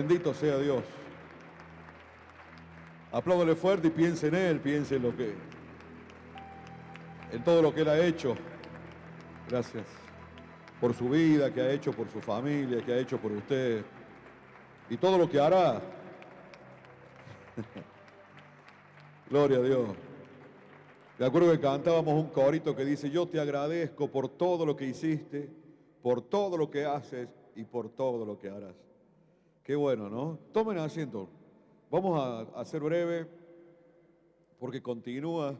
Bendito sea Dios. Apláudale fuerte y piense en Él, piense en todo lo que Él ha hecho. Gracias por su vida, que ha hecho por su familia, que ha hecho por usted y todo lo que hará. Gloria a Dios. Me acuerdo que cantábamos un corito que dice: yo te agradezco por todo lo que hiciste, por todo lo que haces y por todo lo que harás. Qué bueno, ¿no? Tomen asiento. Vamos a ser breve porque continúa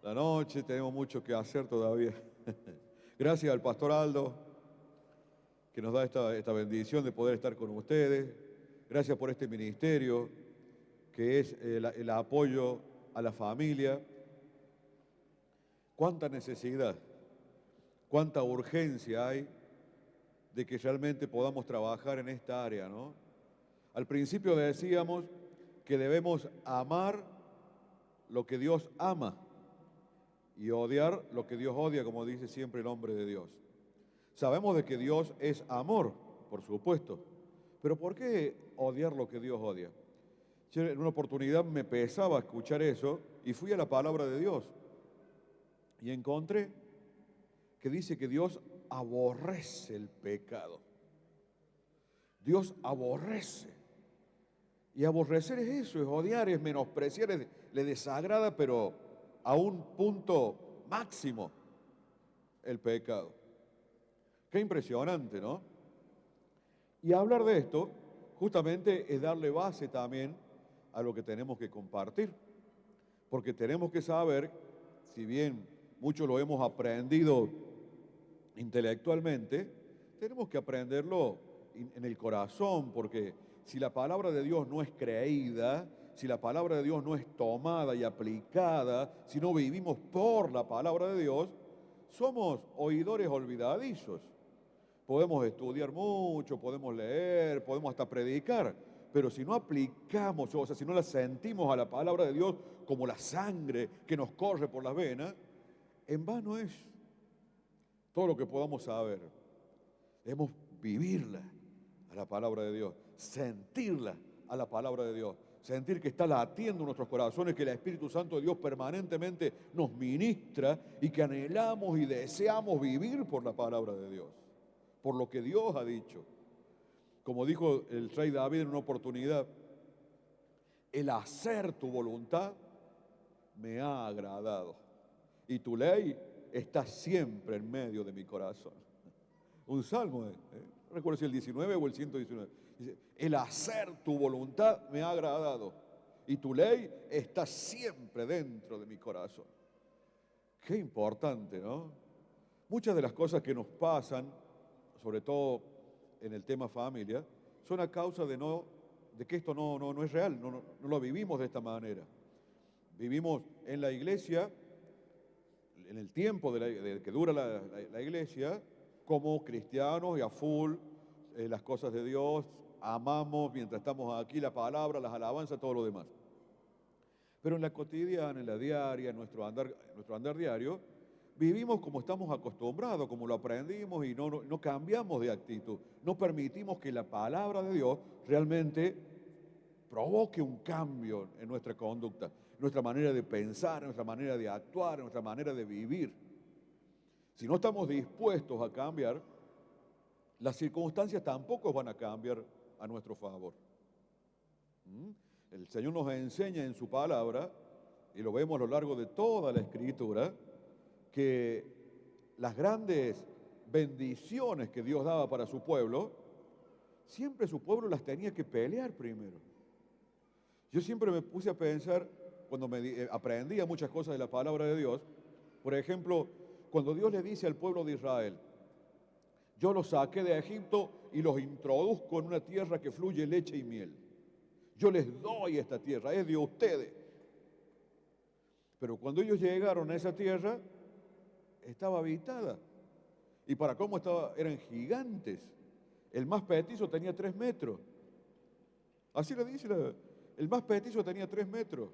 la noche, tenemos mucho que hacer todavía. Gracias al pastor Aldo, que nos da esta bendición de poder estar con ustedes. Gracias por este ministerio, que es el apoyo a la familia. Cuánta necesidad, cuánta urgencia hay de que realmente podamos trabajar en esta área, ¿no? Al principio decíamos que debemos amar lo que Dios ama y odiar lo que Dios odia, como dice siempre el hombre de Dios. Sabemos de que Dios es amor, por supuesto, pero ¿por qué odiar lo que Dios odia? Yo en una oportunidad me pesaba escuchar eso y fui a la palabra de Dios y encontré que dice que Dios aborrece el pecado. Dios aborrece. Y aborrecer es eso, es odiar, es menospreciar, le desagrada, pero a un punto máximo el pecado. Qué impresionante, ¿no? Y hablar de esto justamente es darle base también a lo que tenemos que compartir. Porque tenemos que saber, si bien muchos lo hemos aprendido intelectualmente, tenemos que aprenderlo en el corazón, porque si la palabra de Dios no es creída, si la palabra de Dios no es tomada y aplicada, si no vivimos por la palabra de Dios, somos oidores olvidadizos. Podemos estudiar mucho, podemos leer, podemos hasta predicar, pero si no aplicamos, o sea, si no la sentimos a la palabra de Dios como la sangre que nos corre por las venas, en vano es todo lo que podamos saber. Debemos vivirla a la palabra de Dios, sentirla a la palabra de Dios, sentir que está latiendo en nuestros corazones, que el Espíritu Santo de Dios permanentemente nos ministra y que anhelamos y deseamos vivir por la palabra de Dios, por lo que Dios ha dicho. Como dijo el rey David en una oportunidad, el hacer tu voluntad me ha agradado y tu ley está siempre en medio de mi corazón. Un salmo, no recuerdo si el 19 o el 119. Dice, el hacer tu voluntad me ha agradado y tu ley está siempre dentro de mi corazón. Qué importante, ¿no? Muchas de las cosas que nos pasan, sobre todo en el tema familia, son a causa de que esto no es real, no lo vivimos de esta manera. Vivimos en la iglesia, en el tiempo de que dura la iglesia, como cristianos y a full las cosas de Dios, amamos mientras estamos aquí la palabra, las alabanzas, todo lo demás. Pero en la cotidiana, en la diaria, en nuestro andar diario, vivimos como estamos acostumbrados, como lo aprendimos y no cambiamos de actitud. No permitimos que la palabra de Dios realmente provoque un cambio en nuestra conducta, en nuestra manera de pensar, en nuestra manera de actuar, en nuestra manera de vivir. Si no estamos dispuestos a cambiar, las circunstancias tampoco van a cambiar a nuestro favor. El Señor nos enseña en su palabra, y lo vemos a lo largo de toda la Escritura, que las grandes bendiciones que Dios daba para su pueblo, siempre su pueblo las tenía que pelear primero. Yo siempre me puse a pensar, cuando aprendía muchas cosas de la palabra de Dios, por ejemplo, cuando Dios le dice al pueblo de Israel, yo los saqué de Egipto y los introduzco en una tierra que fluye leche y miel. Yo les doy esta tierra, es de ustedes. Pero cuando ellos llegaron a esa tierra, estaba habitada. Y para cómo estaba, eran gigantes. El más petizo tenía 3 metros. Así le dice, el más petizo tenía 3 metros.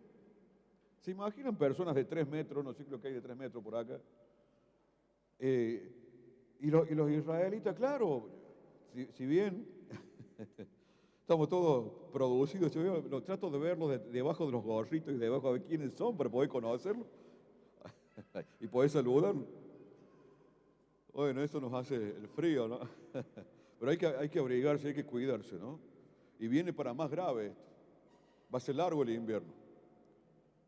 ¿Se imaginan personas de 3 metros? No sé lo que hay de 3 metros por acá. Y los israelitas, claro, si bien Estamos todos producidos. Yo trato de verlos debajo de los gorritos y debajo de ver quiénes son para poder conocerlos y poder saludarlos. Bueno, eso nos hace el frío, ¿no? Pero hay que abrigarse, hay que cuidarse, ¿no? Y viene para más grave esto. Va a ser largo el invierno.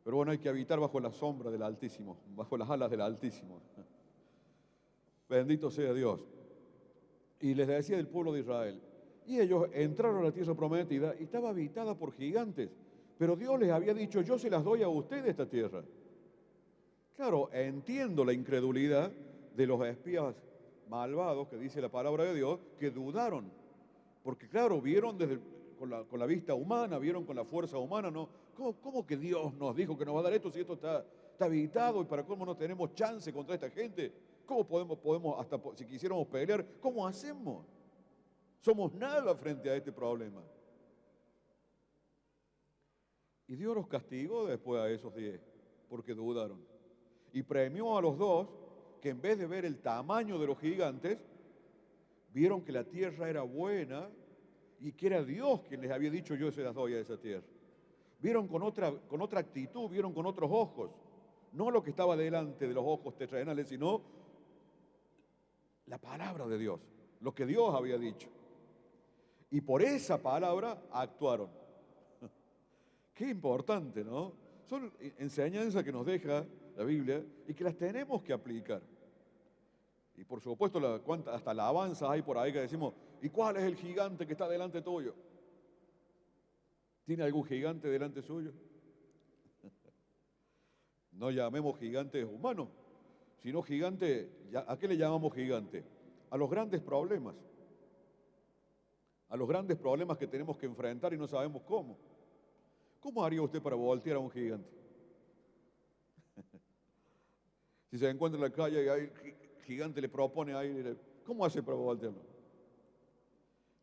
Pero bueno, hay que habitar bajo la sombra del Altísimo, bajo las alas del Altísimo. Bendito sea Dios. Y les decía del pueblo de Israel. Y ellos entraron a la tierra prometida y estaba habitada por gigantes. Pero Dios les había dicho, yo se las doy a ustedes esta tierra. Claro, entiendo la incredulidad de los espías malvados, que dice la palabra de Dios, que dudaron. Porque claro, vieron con la vista humana, vieron con la fuerza humana, ¿no? ¿Cómo que Dios nos dijo que nos va a dar esto si esto está habitado y para cómo no tenemos chance contra esta gente? ¿Cómo podemos hasta si quisiéramos pelear, cómo hacemos? Somos nada frente a este problema. Y Dios los castigó después a esos 10, porque dudaron. Y premió a los dos que en vez de ver el tamaño de los gigantes, vieron que la tierra era buena y que era Dios quien les había dicho yo se las doy a esa tierra. Vieron con otra actitud, vieron con otros ojos. No lo que estaba delante de los ojos terrenales, sino la palabra de Dios, lo que Dios había dicho. Y por esa palabra actuaron. Qué importante, ¿no? Son enseñanzas que nos deja la Biblia y que las tenemos que aplicar. Y por supuesto, hasta alabanzas hay por ahí que decimos, ¿y cuál es el gigante que está delante tuyo? ¿Tiene algún gigante delante suyo? No llamemos gigantes humanos, sino gigante, ¿a qué le llamamos gigante? A los grandes problemas. A los grandes problemas que tenemos que enfrentar y no sabemos cómo. ¿Cómo haría usted para voltear a un gigante? Si se encuentra en la calle y hay gigante le propone ahí, ¿cómo hace para voltearlo?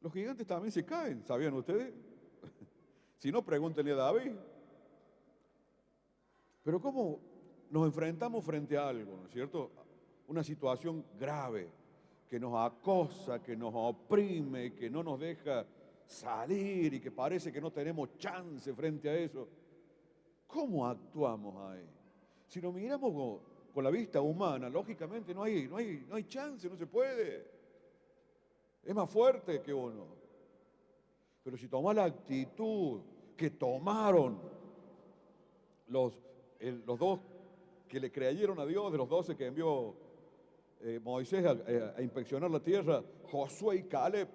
Los gigantes también se caen, ¿sabían ustedes? Si no, pregúntenle a David. Pero ¿cómo nos enfrentamos frente a algo, ¿no es cierto? Una situación grave que nos acosa, que nos oprime, que no nos deja salir y que parece que no tenemos chance frente a eso. ¿Cómo actuamos ahí? Si nos miramos con la vista humana, lógicamente no hay chance, no se puede. Es más fuerte que uno. Pero si toma la actitud que tomaron los dos que le creyeron a Dios, de los 12 que envió Moisés a inspeccionar la tierra, Josué y Caleb,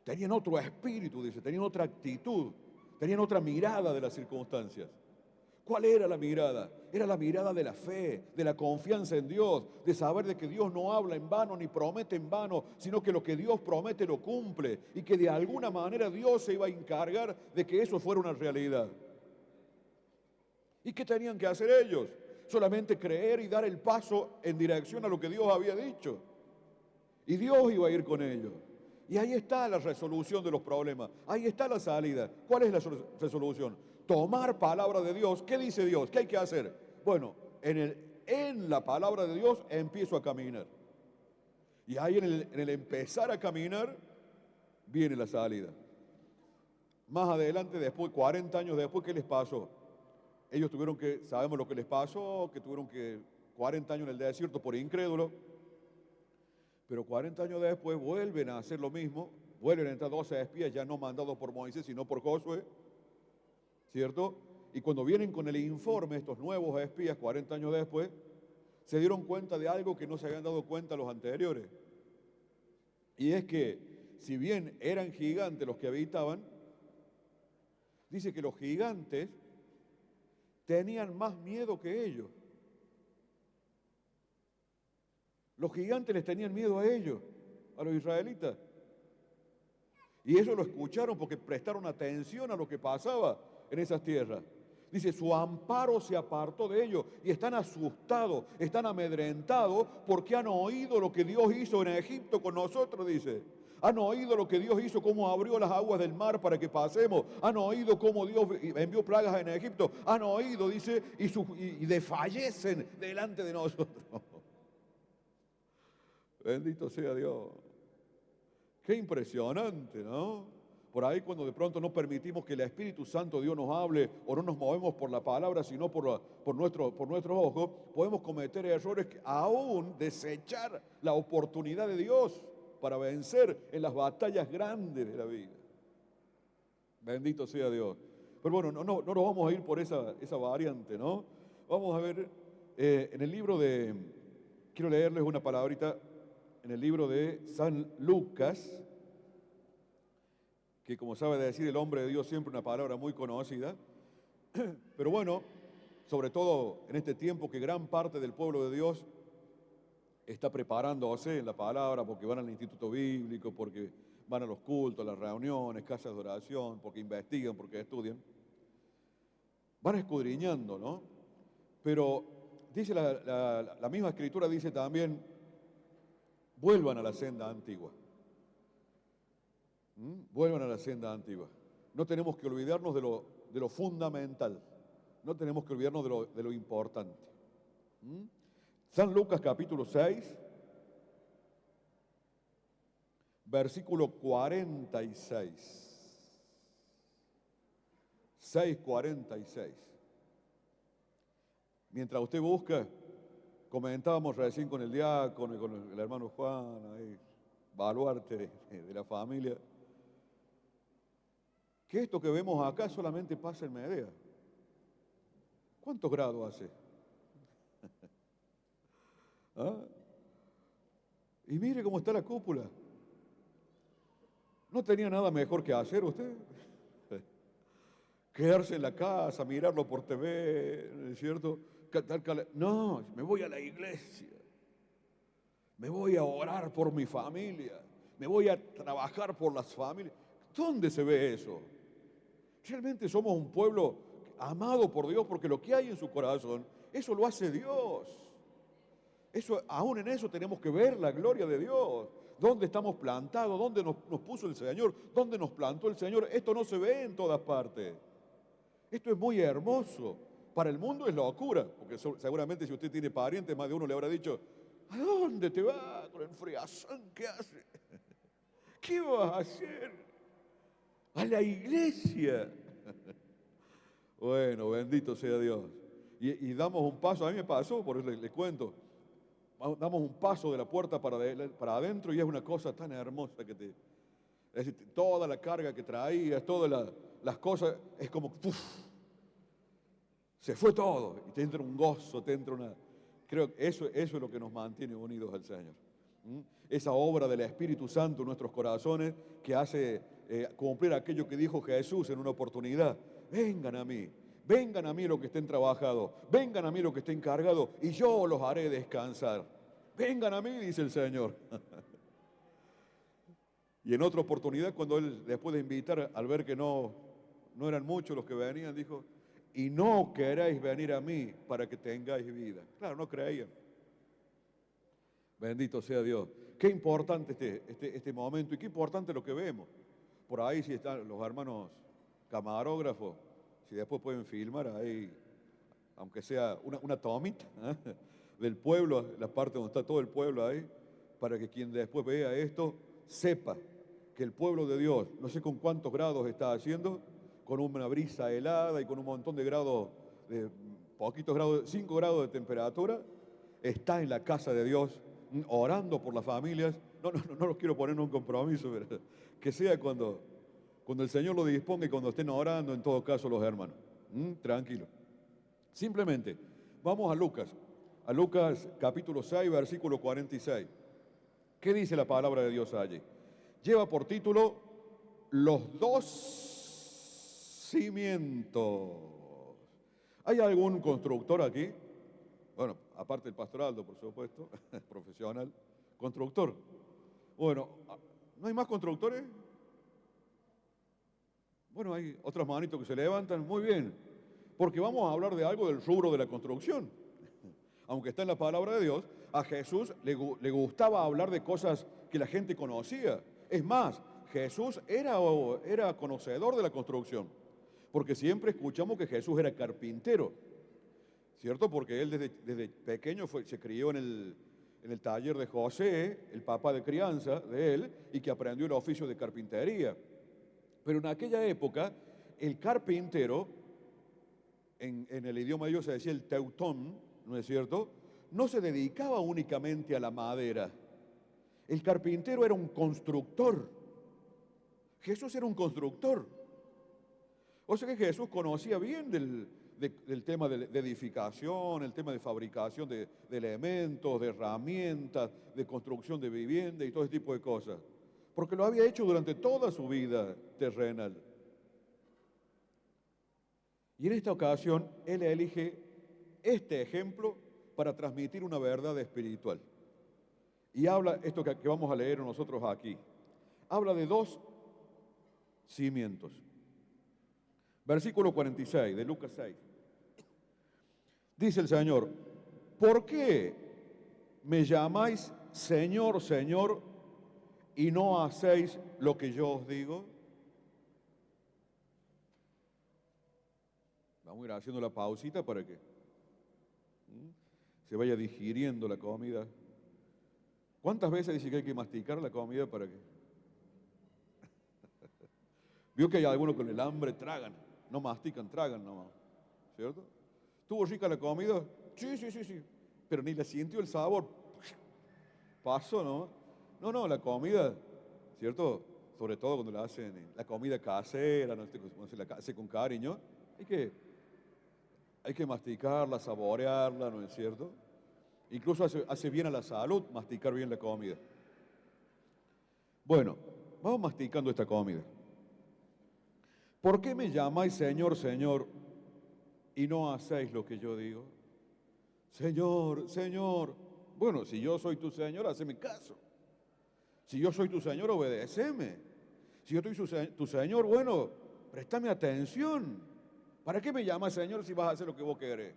tenían otro espíritu, dice, tenían otra actitud, tenían otra mirada de las circunstancias. ¿Cuál era la mirada? Era la mirada de la fe, de la confianza en Dios, de saber de que Dios no habla en vano ni promete en vano, sino que lo que Dios promete lo cumple y que de alguna manera Dios se iba a encargar de que eso fuera una realidad. ¿Y qué tenían que hacer ellos? Solamente creer y dar el paso en dirección a lo que Dios había dicho. Y Dios iba a ir con ellos. Y ahí está la resolución de los problemas. Ahí está la salida. ¿Cuál es la resolución? Tomar palabra de Dios. ¿Qué dice Dios? ¿Qué hay que hacer? Bueno, en la palabra de Dios empiezo a caminar. Y ahí en el empezar a caminar viene la salida. Más adelante, después, 40 años después, ¿qué les pasó? Ellos sabemos lo que les pasó, que tuvieron 40 años en el desierto por incrédulos. Pero 40 años después vuelven a hacer lo mismo, vuelven a entrar 12 espías ya no mandados por Moisés, sino por Josué, ¿cierto? Y cuando vienen con el informe, estos nuevos espías, 40 años después, se dieron cuenta de algo que no se habían dado cuenta los anteriores. Y es que, si bien eran gigantes los que habitaban, dice que los gigantes tenían más miedo que ellos. Los gigantes les tenían miedo a ellos, a los israelitas. Y ellos lo escucharon porque prestaron atención a lo que pasaba en esas tierras. Dice, su amparo se apartó de ellos y están asustados, están amedrentados porque han oído lo que Dios hizo en Egipto con nosotros, dice. Han oído lo que Dios hizo, cómo abrió las aguas del mar para que pasemos. Han oído cómo Dios envió plagas en Egipto. Han oído, dice, y desfallecen delante de nosotros. Bendito sea Dios. Qué impresionante, ¿no? Por ahí cuando de pronto no permitimos que el Espíritu Santo de Dios nos hable o no nos movemos por la palabra, sino por nuestros ojos, podemos cometer errores que aún desechar la oportunidad de Dios para vencer en las batallas grandes de la vida. Bendito sea Dios. Pero bueno, no nos vamos a ir por esa variante, ¿no? Vamos a ver en el libro de, quiero leerles una palabrita, en el libro de San Lucas, que como sabe decir el hombre de Dios siempre una palabra muy conocida, pero bueno, sobre todo en este tiempo que gran parte del pueblo de Dios está preparándose en la palabra porque van al instituto bíblico, porque van a los cultos, a las reuniones, casas de oración, porque investigan, porque estudian, van escudriñando, ¿no? Pero dice la misma escritura, dice también, vuelvan a la senda antigua. Vuelvan a la senda antigua. No tenemos que olvidarnos de lo fundamental. No tenemos que olvidarnos de lo importante. San Lucas capítulo 6, versículo 46. 6:46. Mientras usted busca, comentábamos recién con el diácono y con el hermano Juan, ahí, baluarte de la familia, que esto que vemos acá solamente pasa en Medea. ¿Cuántos grados hace? ¿Ah? Y mire cómo está la cúpula. ¿No tenía nada mejor que hacer usted? Quedarse en la casa, mirarlo por TV, ¿no es cierto? No, me voy a la iglesia. Me voy a orar por mi familia. Me voy a trabajar por las familias. ¿Dónde se ve eso? Realmente somos un pueblo amado por Dios porque lo que hay en su corazón, eso lo hace Dios. Eso, aún en eso tenemos que ver la gloria de Dios. ¿Dónde estamos plantados? ¿Dónde nos puso el Señor? ¿Dónde nos plantó el Señor? Esto no se ve en todas partes. Esto es muy hermoso. Para el mundo es locura, porque seguramente si usted tiene parientes, más de uno le habrá dicho, ¿a dónde te vas con el friazón que hace? ¿Qué vas a hacer? A la iglesia. Bueno, bendito sea Dios. Y damos un paso, a mí me pasó, por eso les cuento, damos un paso de la puerta para adentro y es una cosa tan hermosa que es decir, toda la carga que traías, todas las cosas, es como, ¡puf! Se fue todo y te entra un gozo, te entra una... Creo que eso es lo que nos mantiene unidos al Señor. Esa obra del Espíritu Santo en nuestros corazones que hace cumplir aquello que dijo Jesús en una oportunidad. Vengan a mí los que estén trabajados, vengan a mí los que estén cargados y yo los haré descansar. Vengan a mí, dice el Señor. Y en otra oportunidad, cuando Él, después de invitar, al ver que no eran muchos los que venían, dijo, y no queréis venir a mí para que tengáis vida. Claro, no creían. Bendito sea Dios. Qué importante este momento y qué importante lo que vemos. Por ahí si están los hermanos camarógrafos, si después pueden filmar ahí, aunque sea una tomita del pueblo, la parte donde está todo el pueblo ahí, para que quien después vea esto sepa que el pueblo de Dios, no sé con cuántos grados está haciendo, con una brisa helada y con un montón de grados, de poquitos grados, 5 grados de temperatura, está en la casa de Dios, orando por las familias. No los quiero poner en un compromiso, pero que sea cuando el Señor lo disponga y cuando estén orando, en todo caso, los hermanos. Tranquilo. Simplemente, vamos a Lucas capítulo 6, versículo 46. ¿Qué dice la palabra de Dios allí? Lleva por título, los dos cimientos. ¿Hay algún constructor aquí? Bueno, aparte del pastor Aldo, por supuesto, profesional, constructor. Bueno, ¿no hay más constructores? Bueno, hay otras manitos que se levantan, muy bien, porque vamos a hablar de algo del rubro de la construcción. Aunque está en la palabra de Dios, a Jesús le gustaba hablar de cosas que la gente conocía. Es más, Jesús era conocedor de la construcción, porque siempre escuchamos que Jesús era carpintero, ¿cierto? Porque él desde pequeño se crió en el taller de José, el papá de crianza de él, y que aprendió el oficio de carpintería. Pero en aquella época, el carpintero, en el idioma de ellos se decía el teutón, ¿no es cierto? No se dedicaba únicamente a la madera. El carpintero era un constructor. Jesús era un constructor. O sea que Jesús conocía bien del tema de edificación, el tema de fabricación de elementos, de herramientas, de construcción de vivienda y todo ese tipo de cosas. Porque lo había hecho durante toda su vida terrenal. Y en esta ocasión, él elige este ejemplo para transmitir una verdad espiritual. Y habla, esto que vamos a leer nosotros aquí, habla de dos cimientos. Versículo 46 de Lucas 6. Dice el Señor, ¿por qué me llamáis Señor, Señor, y no hacéis lo que yo os digo? Vamos a ir haciendo la pausita para que se vaya digiriendo la comida. ¿Cuántas veces dice que hay que masticar la comida para que? Vio que hay algunos con el hambre tragan, no mastican, tragan nomás, ¿cierto? ¿Tuvo rica la comida? Sí, pero ni le sintió el sabor. Pasó, ¿no? No, la comida, ¿cierto? Sobre todo cuando la hacen, la comida casera, ¿no? Cuando se la hace con cariño, hay que masticarla, saborearla, ¿no es cierto? Incluso hace bien a la salud masticar bien la comida. Bueno, vamos masticando esta comida. ¿Por qué me llamáis Señor, Señor, y no hacéis lo que yo digo? Señor, Señor. Bueno, si yo soy tu Señor, haceme caso. Si yo soy tu Señor, obedéceme. Si yo soy tu Señor, bueno, préstame atención. ¿Para qué me llamas Señor si vas a hacer lo que vos querés?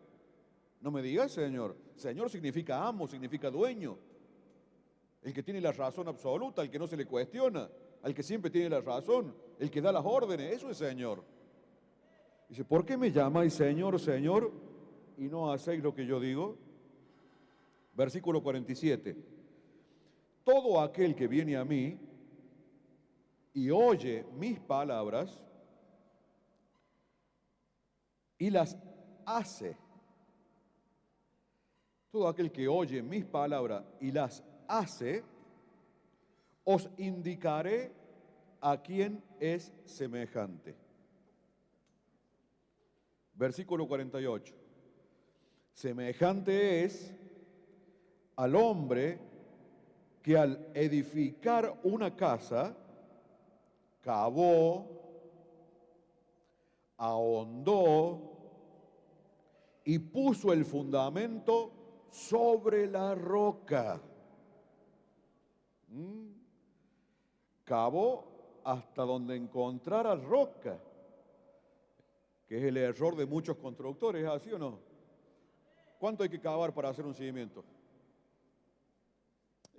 No me digas Señor. Señor significa amo, significa dueño. El que tiene la razón absoluta, el que no se le cuestiona, al que siempre tiene la razón, el que da las órdenes, eso es Señor. Dice, ¿por qué me llamáis Señor, Señor, y no hacéis lo que yo digo? Versículo 47. Todo aquel que viene a mí y oye mis palabras y las hace. Todo aquel que oye mis palabras y las hace, os indicaré a quién es semejante. Versículo 48. Semejante es al hombre que al edificar una casa, cavó, ahondó y puso el fundamento sobre la roca. Cavó hasta donde encontrara roca, que es el error de muchos constructores, ¿es así o no? ¿Cuánto hay que cavar para hacer un cimiento?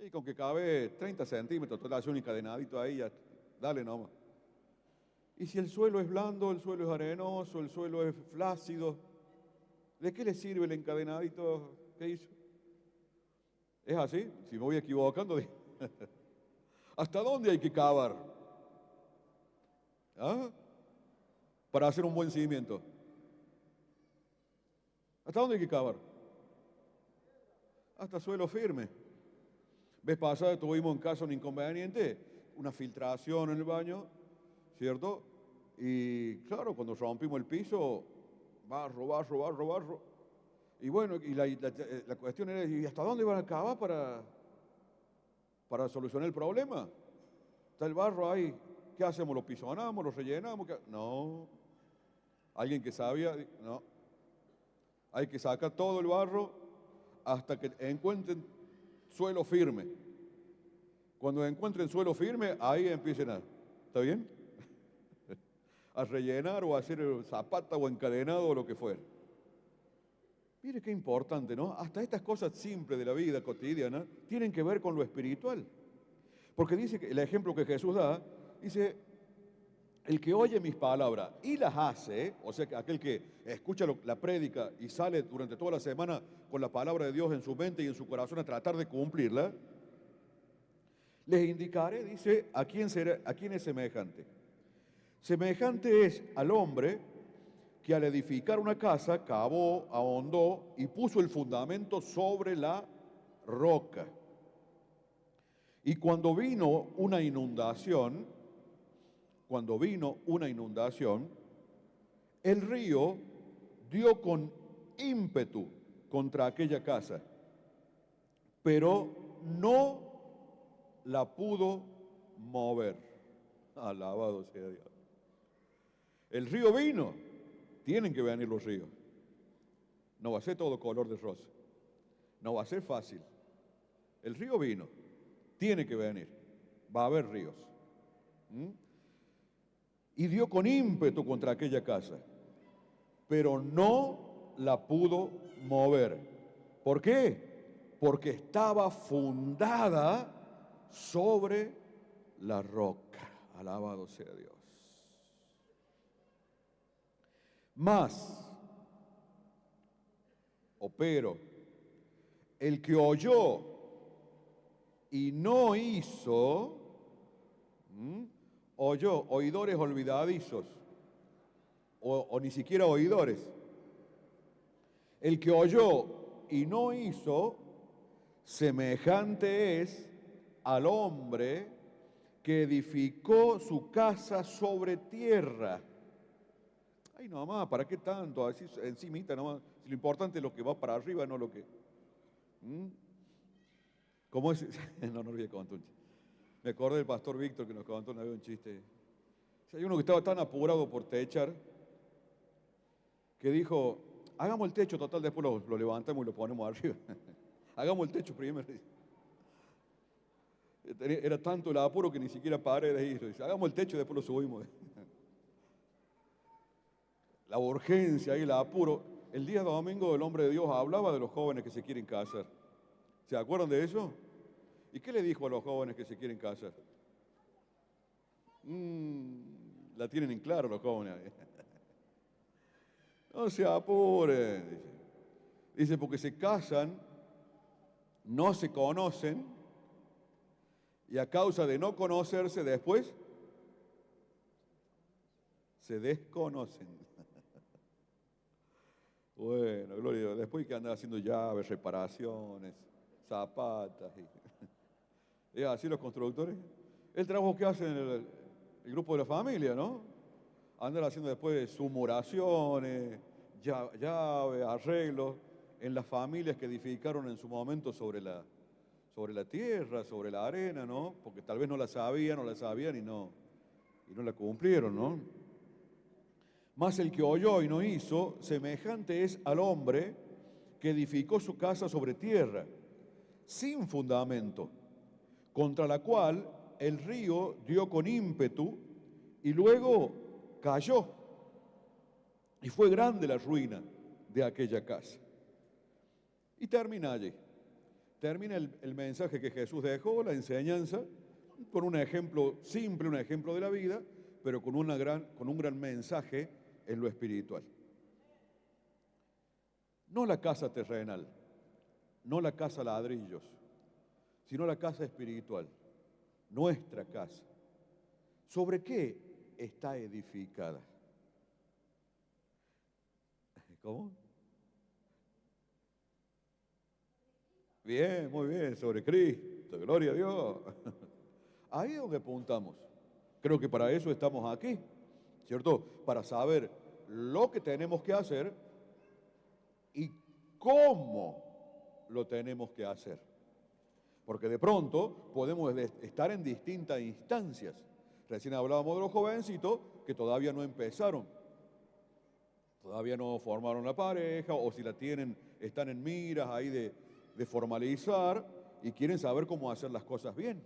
Y con que cabe 30 centímetros, tú le haces un encadenadito ahí, ya, dale nomás. Y si el suelo es blando, el suelo es arenoso, el suelo es flácido, ¿de qué le sirve el encadenadito que hizo? ¿Es así? Si me voy equivocando, ¿hasta dónde hay que cavar? ¿Ah? Para hacer un buen cimiento. ¿Hasta dónde hay que cavar? Hasta suelo firme. Vez pasada tuvimos en caso un inconveniente, una filtración en el baño, ¿cierto? Y claro, cuando rompimos el piso, barro. Y bueno, y la cuestión era, ¿y hasta dónde van a cavar para solucionar el problema? Está el barro ahí, ¿qué hacemos? ¿Lo pisonamos, lo rellenamos? No. ¿Alguien que sabía? No. Hay que sacar todo el barro hasta que encuentren suelo firme. Cuando encuentren suelo firme, ahí empiecen ¿está bien? A rellenar o a hacer zapata o encadenado o lo que fuera. Mire qué importante, ¿no? Hasta estas cosas simples de la vida cotidiana tienen que ver con lo espiritual. Porque dice que el ejemplo que Jesús da, dice, el que oye mis palabras y las hace, o sea, que aquel que escucha la prédica y sale durante toda la semana con la palabra de Dios en su mente y en su corazón a tratar de cumplirla, les indicaré, dice, a quién es semejante. Semejante es al hombre que al edificar una casa cavó, ahondó y puso el fundamento sobre la roca. Y cuando vino una inundación, el río dio con ímpetu contra aquella casa, pero no la pudo mover. Alabado sea Dios. El río vino, tienen que venir los ríos. No va a ser todo color de rosa, no va a ser fácil. El río vino, tiene que venir, va a haber ríos. Y dio con ímpetu contra aquella casa, pero no la pudo mover. ¿Por qué? Porque estaba fundada sobre la roca. Alabado sea Dios. Mas, pero, el que oyó y no hizo, oyó, oidores olvidadizos, o ni siquiera oidores. El que oyó y no hizo, semejante es al hombre que edificó su casa sobre tierra. Ay, nomás, ¿para qué tanto? Así encimita nomás. Si lo importante es lo que va para arriba, no lo que... ¿Cómo es? No lo voy a contar un chiste. Me acordé del pastor Víctor que nos contó una vez un chiste. Hay uno que estaba tan apurado por techar que dijo, hagamos el techo, total, después lo levantamos y lo ponemos arriba. Hagamos el techo primero. Era tanto el apuro que ni siquiera paré de ir. Dice, hagamos el techo y después lo subimos. La urgencia y el apuro. El día domingo el hombre de Dios hablaba de los jóvenes que se quieren casar. ¿Se acuerdan de eso? ¿Y qué le dijo a los jóvenes que se quieren casar? La tienen en claro los jóvenes. No se apuren, dice. Dice, porque se casan, no se conocen, y a causa de no conocerse después, se desconocen. Bueno, gloria a Dios. Después que andan haciendo llaves, reparaciones, zapatas. ¿Es así los constructores? El trabajo que hacen el grupo de la familia, ¿no? Andan haciendo después sumoraciones, llaves, arreglos en las familias que edificaron en su momento sobre la tierra, sobre la arena, ¿no? Porque tal vez no la sabían y no la cumplieron, ¿no? Mas el que oyó y no hizo, semejante es al hombre que edificó su casa sobre tierra, sin fundamento, contra la cual el río dio con ímpetu y luego cayó. Y fue grande la ruina de aquella casa. Y termina allí. Termina el mensaje que Jesús dejó, la enseñanza, con un ejemplo simple, un ejemplo de la vida, pero con un gran mensaje en lo espiritual. No la casa terrenal, no la casa ladrillos, sino la casa espiritual, nuestra casa. ¿Sobre qué está edificada? ¿Cómo? Bien, muy bien, sobre Cristo, gloria a Dios. Ahí es donde apuntamos. Creo que para eso estamos aquí, ¿cierto? Para saber lo que tenemos que hacer y cómo lo tenemos que hacer. Porque de pronto podemos estar en distintas instancias. Recién hablábamos de los jovencitos que todavía no empezaron. Todavía no formaron la pareja, o si la tienen, están en miras ahí de formalizar y quieren saber cómo hacer las cosas bien.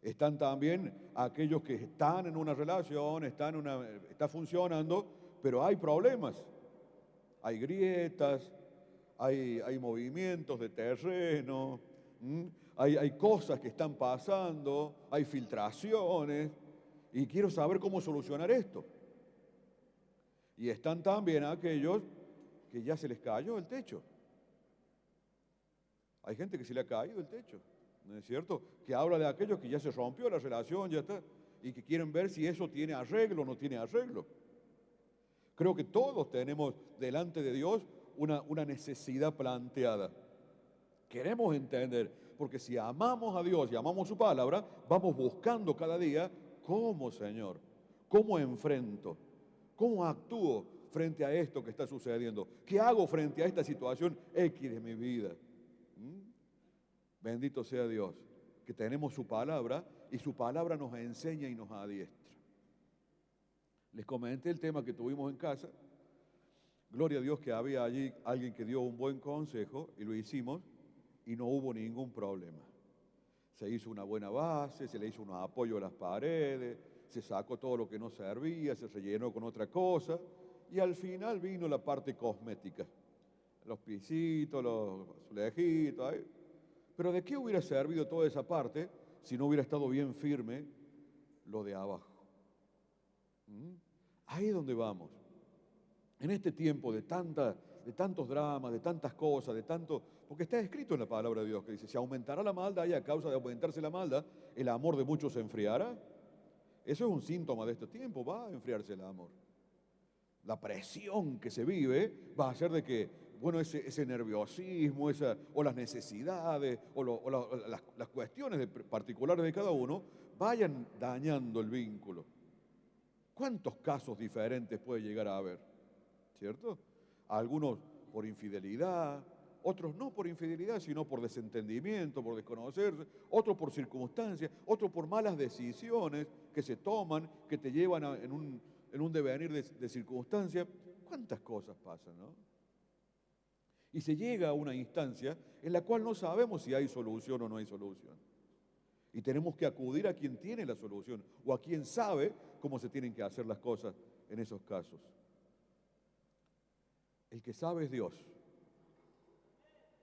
Están también aquellos que están en una relación, está funcionando, pero hay problemas, hay grietas, hay movimientos de terreno, hay cosas que están pasando, hay filtraciones, y quiero saber cómo solucionar esto. Y están también aquellos que ya se les cayó el techo. Hay gente que se le ha caído el techo, ¿no es cierto? Que habla de aquellos que ya se rompió la relación, ya está. y que quieren ver si eso tiene arreglo o no tiene arreglo. Creo que todos tenemos delante de Dios una necesidad planteada. Queremos entender, porque si amamos a Dios y amamos su palabra, vamos buscando cada día cómo, Señor, cómo enfrento, cómo actúo frente a esto que está sucediendo, qué hago frente a esta situación X de mi vida. Bendito sea Dios, que tenemos su palabra y su palabra nos enseña y nos adiestra. Les comenté el tema que tuvimos en casa. Gloria a Dios que había allí alguien que dio un buen consejo y lo hicimos y no hubo ningún problema. Se hizo una buena base, se le hizo unos apoyos a las paredes, se sacó todo lo que no servía, se rellenó con otra cosa y al final vino la parte cosmética. Los pisitos, los azulejitos. Pero ¿de qué hubiera servido toda esa parte si no hubiera estado bien firme lo de abajo? Ahí es donde vamos. En este tiempo de tantos dramas, de tantas cosas, porque está escrito en la palabra de Dios que dice, si aumentará la maldad y a causa de aumentarse la maldad, el amor de muchos se enfriará. Eso es un síntoma de este tiempo, va a enfriarse el amor. La presión que se vive va a hacer de que, bueno, ese nerviosismo, o las necesidades, las cuestiones particulares de cada uno, vayan dañando el vínculo. ¿Cuántos casos diferentes puede llegar a haber? ¿Cierto? Algunos por infidelidad, otros no por infidelidad, sino por desentendimiento, por desconocerse, otros por circunstancias, otros por malas decisiones que se toman, que te llevan en un devenir de circunstancias. ¿Cuántas cosas pasan, no? Y se llega a una instancia en la cual no sabemos si hay solución o no hay solución. Y tenemos que acudir a quien tiene la solución o a quien sabe cómo se tienen que hacer las cosas en esos casos. El que sabe es Dios.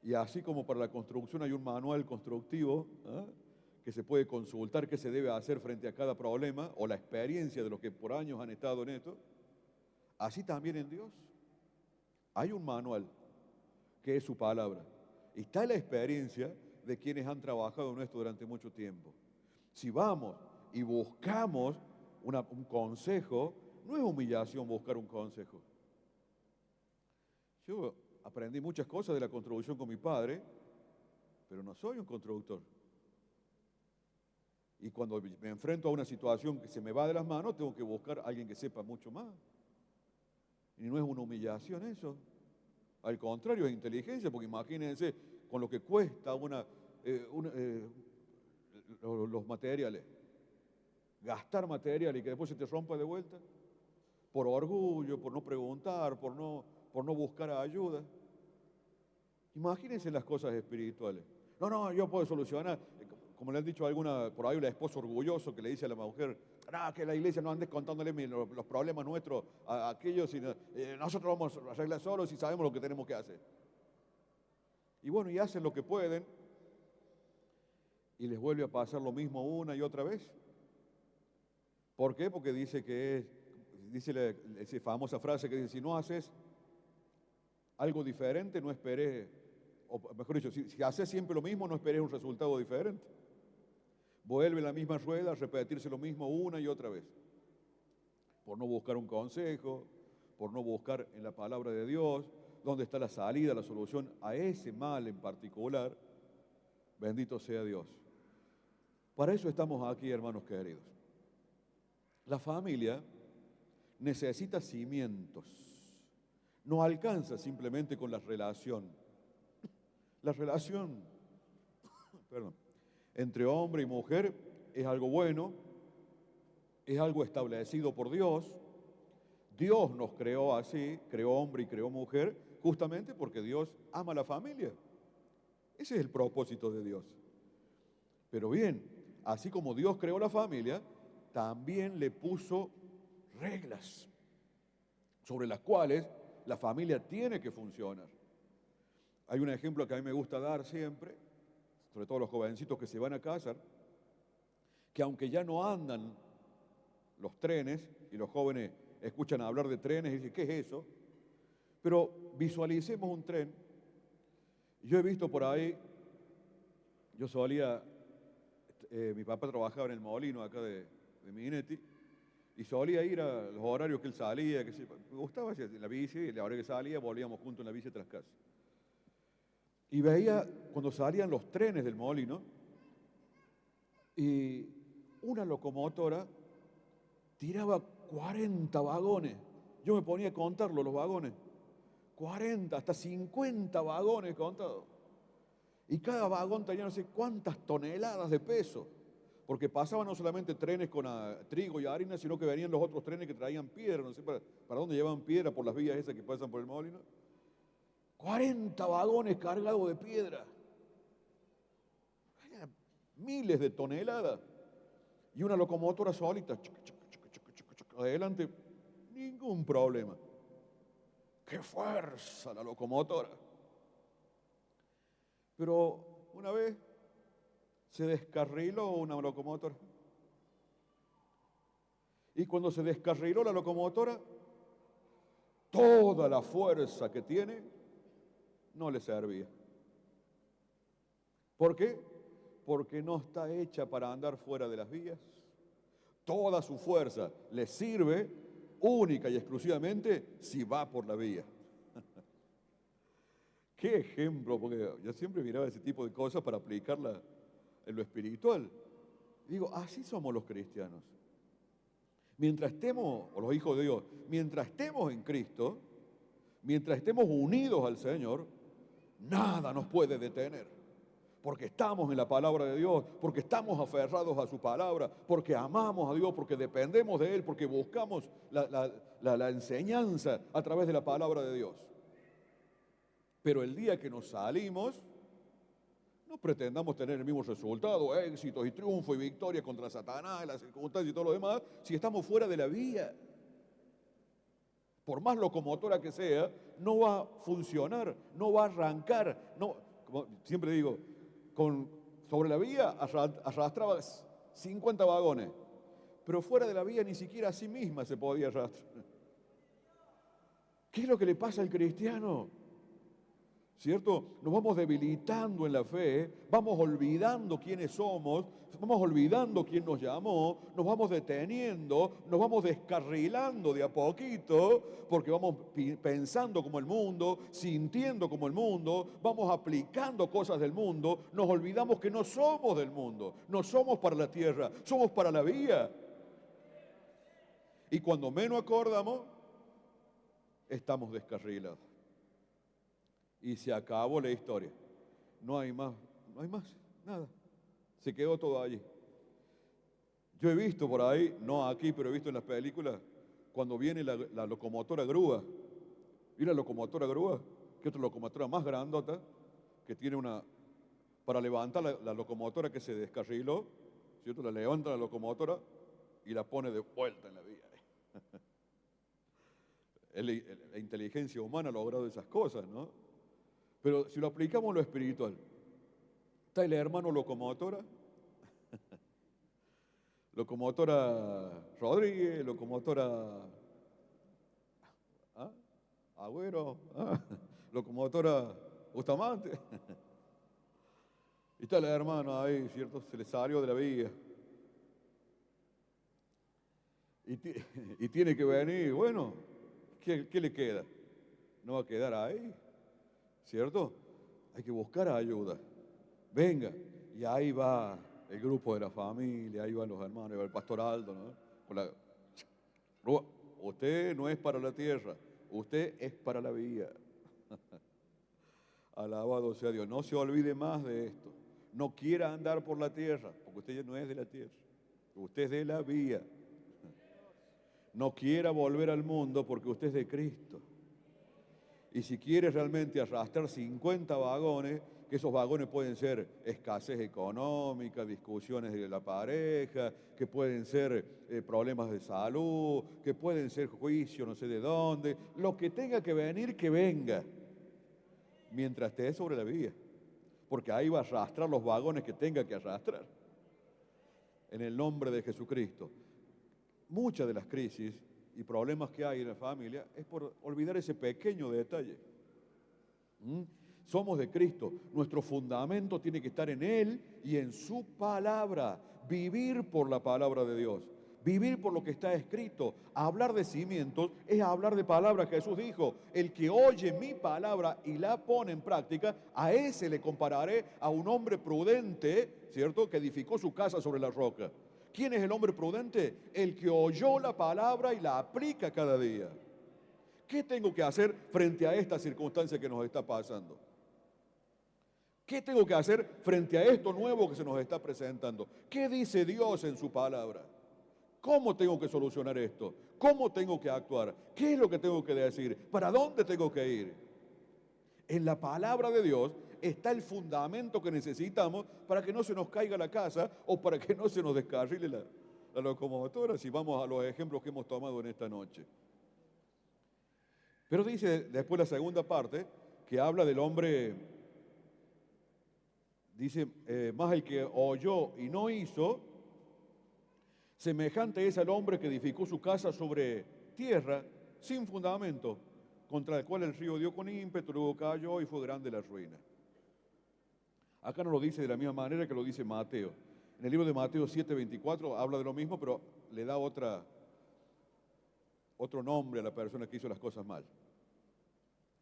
Y así como para la construcción hay un manual constructivo, que se puede consultar qué se debe hacer frente a cada problema o la experiencia de los que por años han estado en esto, así también en Dios. Hay un manual que es su palabra. Y está la experiencia de quienes han trabajado en esto durante mucho tiempo. Si vamos y buscamos un consejo, no es humillación buscar un consejo. Yo aprendí muchas cosas de la construcción con mi padre, pero no soy un constructor. Y cuando me enfrento a una situación que se me va de las manos, tengo que buscar a alguien que sepa mucho más. Y no es una humillación eso. Al contrario, es inteligencia, porque imagínense con lo que cuesta los materiales. Gastar materiales y que después se te rompa de vuelta. Por orgullo, por no preguntar, por no buscar ayuda. Imagínense las cosas espirituales. No, yo puedo solucionar. Como le han dicho por ahí, el esposo orgulloso que le dice a la mujer, que la iglesia no andes contándole los problemas nuestros a aquellos, sino, nosotros vamos a arreglar solos y sabemos lo que tenemos que hacer. Y bueno, y hacen lo que pueden y les vuelve a pasar lo mismo una y otra vez. ¿Por qué? Porque dice esa famosa frase que dice, si no haces algo diferente, no esperes, o mejor dicho, si haces siempre lo mismo, no esperes un resultado diferente. Vuelve la misma rueda a repetirse lo mismo una y otra vez. Por no buscar un consejo, por no buscar en la palabra de Dios dónde está la salida, la solución a ese mal en particular. Bendito sea Dios. Para eso estamos aquí, hermanos queridos. La familia necesita cimientos. No alcanza simplemente con la relación. La relación, entre hombre y mujer es algo bueno, es algo establecido por Dios. Dios nos creó así, creó hombre y creó mujer, justamente porque Dios ama a la familia. Ese es el propósito de Dios. Pero bien, así como Dios creó la familia, también le puso reglas sobre las cuales la familia tiene que funcionar. Hay un ejemplo que a mí me gusta dar siempre, sobre todo los jovencitos que se van a casar, que aunque ya no andan los trenes, y los jóvenes escuchan hablar de trenes y dicen, ¿qué es eso? Pero visualicemos un tren. Yo he visto por ahí, mi papá trabajaba en el molino acá de de Minetti, y solía ir a los horarios que él salía, me gustaba en la bici, y la hora que salía volvíamos juntos en la bici tras casa. Y veía cuando salían los trenes del molino, y una locomotora tiraba 40 vagones. Yo me ponía a contarlo, los vagones. 40, hasta 50 vagones contados. Y cada vagón tenía no sé cuántas toneladas de peso. Porque pasaban no solamente trenes con trigo y harina, sino que venían los otros trenes que traían piedra. No sé para dónde llevaban piedra, por las vías esas que pasan por el molino. 40 vagones cargados de piedra. Miles de toneladas. Y una locomotora solita. Adelante, ningún problema. ¡Qué fuerza la locomotora! Pero una vez se descarriló una locomotora. Y cuando se descarriló la locomotora, toda la fuerza que tiene no le servía. ¿Por qué? Porque no está hecha para andar fuera de las vías. Toda su fuerza le sirve única y exclusivamente si va por la vía. Qué ejemplo, porque yo siempre miraba ese tipo de cosas para aplicarla en lo espiritual. Digo, así somos los cristianos. Mientras estemos, o los hijos de Dios, mientras estemos en Cristo, mientras estemos unidos al Señor, nada nos puede detener. Porque estamos en la palabra de Dios, porque estamos aferrados a su palabra, porque amamos a Dios, porque dependemos de Él, porque buscamos la enseñanza a través de la palabra de Dios. Pero el día que nos salimos, no pretendamos tener el mismo resultado, éxitos y triunfo y victoria contra Satanás, las circunstancias y todo lo demás, si estamos fuera de la vía. Por más locomotora que sea, no va a funcionar, no va a arrancar. No, como siempre digo, sobre la vía arrastraba 50 vagones, pero fuera de la vía ni siquiera a sí misma se podía arrastrar. ¿Qué es lo que le pasa al cristiano? ¿Cierto? Nos vamos debilitando en la fe, vamos olvidando quiénes somos, vamos olvidando quién nos llamó, nos vamos deteniendo, nos vamos descarrilando de a poquito, porque vamos pensando como el mundo, sintiendo como el mundo, vamos aplicando cosas del mundo, nos olvidamos que no somos del mundo, no somos para la tierra, somos para la vía. Y cuando menos acordamos, estamos descarrilados. Y se acabó la historia. No hay más, nada. Se quedó todo allí. Yo he visto por ahí, no aquí, pero he visto en las películas, cuando viene la locomotora grúa. ¿Y la locomotora grúa? Que otra locomotora más grandota, que tiene para levantar la locomotora que se descarriló, ¿cierto? La levanta la locomotora y la pone de vuelta en la vía. La inteligencia humana ha logrado esas cosas, ¿no? Pero si lo aplicamos a lo espiritual, está el hermano locomotora, locomotora Rodríguez, locomotora Agüero, locomotora Bustamante. Y está el hermano ahí, ¿cierto? Se le salió de la vía. Y tiene que venir, bueno, ¿qué le queda? No va a quedar ahí. ¿Cierto? Hay que buscar ayuda. Venga, y ahí va el grupo de la familia, ahí van los hermanos, ahí va el pastor Aldo, ¿no? Usted no es para la tierra, usted es para la vía. Alabado sea Dios. No se olvide más de esto. No quiera andar por la tierra, porque usted ya no es de la tierra. Usted es de la vía. No quiera volver al mundo porque usted es de Cristo. Y si quiere realmente arrastrar 50 vagones, que esos vagones pueden ser escasez económica, discusiones de la pareja, que pueden ser problemas de salud, que pueden ser juicio no sé de dónde, lo que tenga que venir, que venga, mientras esté sobre la vía, porque ahí va a arrastrar los vagones que tenga que arrastrar, en el nombre de Jesucristo. Muchas de las crisis y problemas que hay en la familia es por olvidar ese pequeño detalle. Somos de Cristo, nuestro fundamento tiene que estar en Él y en su palabra, vivir por la palabra de Dios, vivir por lo que está escrito. Hablar de cimientos es hablar de palabras. Jesús dijo, el que oye mi palabra y la pone en práctica, a ese le compararé a un hombre prudente, ¿cierto?, que edificó su casa sobre la roca. ¿Quién es el hombre prudente? El que oyó la palabra y la aplica cada día. ¿Qué tengo que hacer frente a esta circunstancia que nos está pasando? ¿Qué tengo que hacer frente a esto nuevo que se nos está presentando? ¿Qué dice Dios en su palabra? ¿Cómo tengo que solucionar esto? ¿Cómo tengo que actuar? ¿Qué es lo que tengo que decir? ¿Para dónde tengo que ir? En la palabra de Dios está el fundamento que necesitamos para que no se nos caiga la casa o para que no se nos descarrile la locomotora, si vamos a los ejemplos que hemos tomado en esta noche. Pero dice después la segunda parte, que habla del hombre, dice, más el que oyó y no hizo, semejante es al hombre que edificó su casa sobre tierra sin fundamento, contra el cual el río dio con ímpetu, luego cayó y fue grande la ruina. Acá no lo dice de la misma manera que lo dice Mateo. En el libro de Mateo 7:24 habla de lo mismo, pero le da otro nombre a la persona que hizo las cosas mal.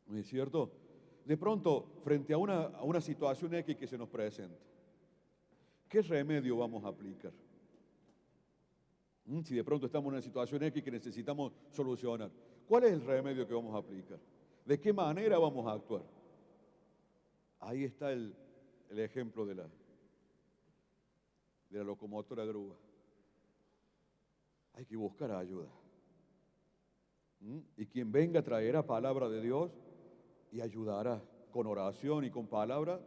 ¿No es cierto? De pronto, frente a una situación X que se nos presenta, ¿qué remedio vamos a aplicar? Si de pronto estamos en una situación X que necesitamos solucionar, ¿cuál es el remedio que vamos a aplicar? ¿De qué manera vamos a actuar? Ahí está el ejemplo de la locomotora grúa. Hay que buscar ayuda. Y quien venga traerá palabra de Dios y ayudará con oración y con palabra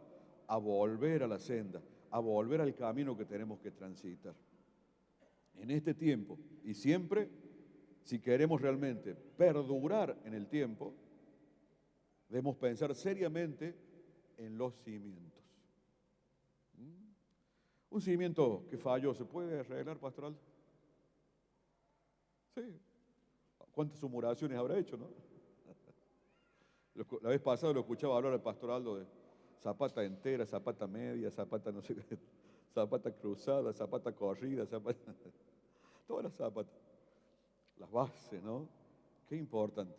a volver a la senda, a volver al camino que tenemos que transitar. En este tiempo y siempre, si queremos realmente perdurar en el tiempo, debemos pensar seriamente en los cimientos. Un cimiento que falló, ¿se puede arreglar, pastoral? Sí. ¿Cuántas humoraciones habrá hecho, no? La vez pasada lo escuchaba hablar al pastor Aldo de zapata entera, zapata media, zapata no sé qué, zapata cruzada, zapata corrida, zapata, todas las zapatas, las bases, ¿no? Qué importante.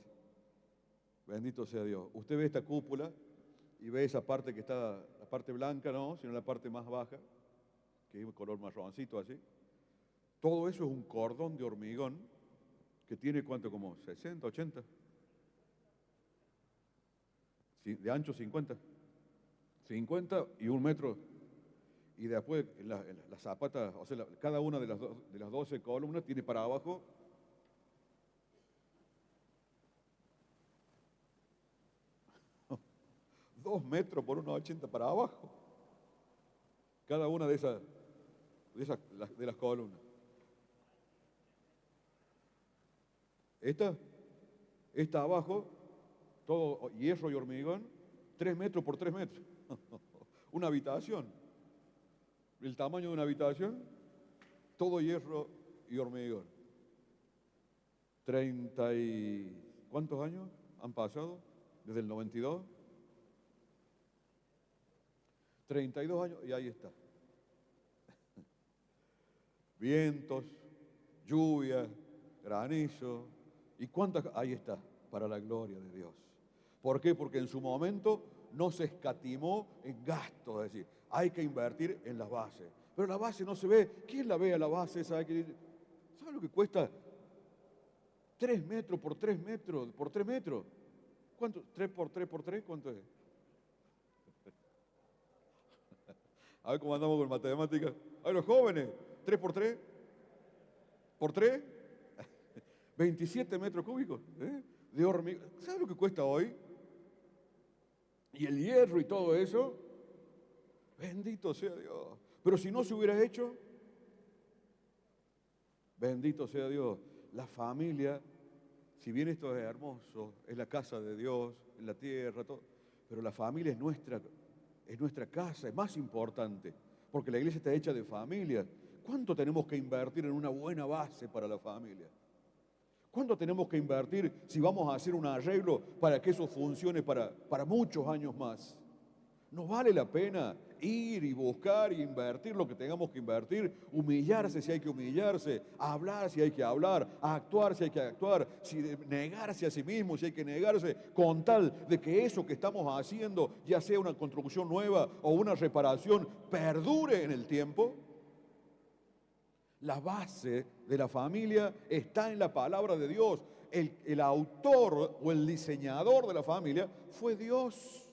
Bendito sea Dios. Usted ve esta cúpula y ve esa parte que está, la parte blanca, ¿no? Sino la parte más baja, que es un color marroncito así. Todo eso es un cordón de hormigón que tiene, ¿cuánto? Como 60, 80. De ancho 50 y 1 metro, y después las zapatas, o sea, cada una de las 12 columnas tiene para abajo 2 metros por 1,80 para abajo, cada una de las columnas. Esta abajo, todo hierro y hormigón, 3 metros por 3 metros. Una habitación. El tamaño de una habitación, todo hierro y hormigón. 30 y... ¿Cuántos años han pasado? Desde el 92. 32 años y ahí está. Vientos, lluvia, granizo. ¿Y cuántas? Ahí está, para la gloria de Dios. ¿Por qué? Porque en su momento no se escatimó en gastos, es decir, hay que invertir en las bases. Pero la base no se ve. ¿Quién la ve a la base esa? ¿Sabe lo que cuesta? 3 metros por 3 metros por 3 metros. ¿Cuánto? 3 por 3 por 3, ¿cuánto es? A ver cómo andamos con matemáticas. A ver, los jóvenes, 3 por 3 por 3, 27 metros cúbicos de hormigón. ¿Sabe lo que cuesta hoy? Y el hierro y todo eso, bendito sea Dios. Pero si no se hubiera hecho, bendito sea Dios. La familia, si bien esto es hermoso, es la casa de Dios, en la tierra, todo, pero la familia es nuestra casa, es más importante, porque la iglesia está hecha de familias. ¿Cuánto tenemos que invertir en una buena base para la familia? ¿Cuánto tenemos que invertir si vamos a hacer un arreglo para que eso funcione para muchos años más? ¿Nos vale la pena ir y buscar y invertir lo que tengamos que invertir, humillarse si hay que humillarse, hablar si hay que hablar, actuar si hay que actuar, negarse a sí mismo si hay que negarse, con tal de que eso que estamos haciendo, ya sea una construcción nueva o una reparación, perdure en el tiempo. La base de la familia está en la palabra de Dios. El autor o el diseñador de la familia fue Dios.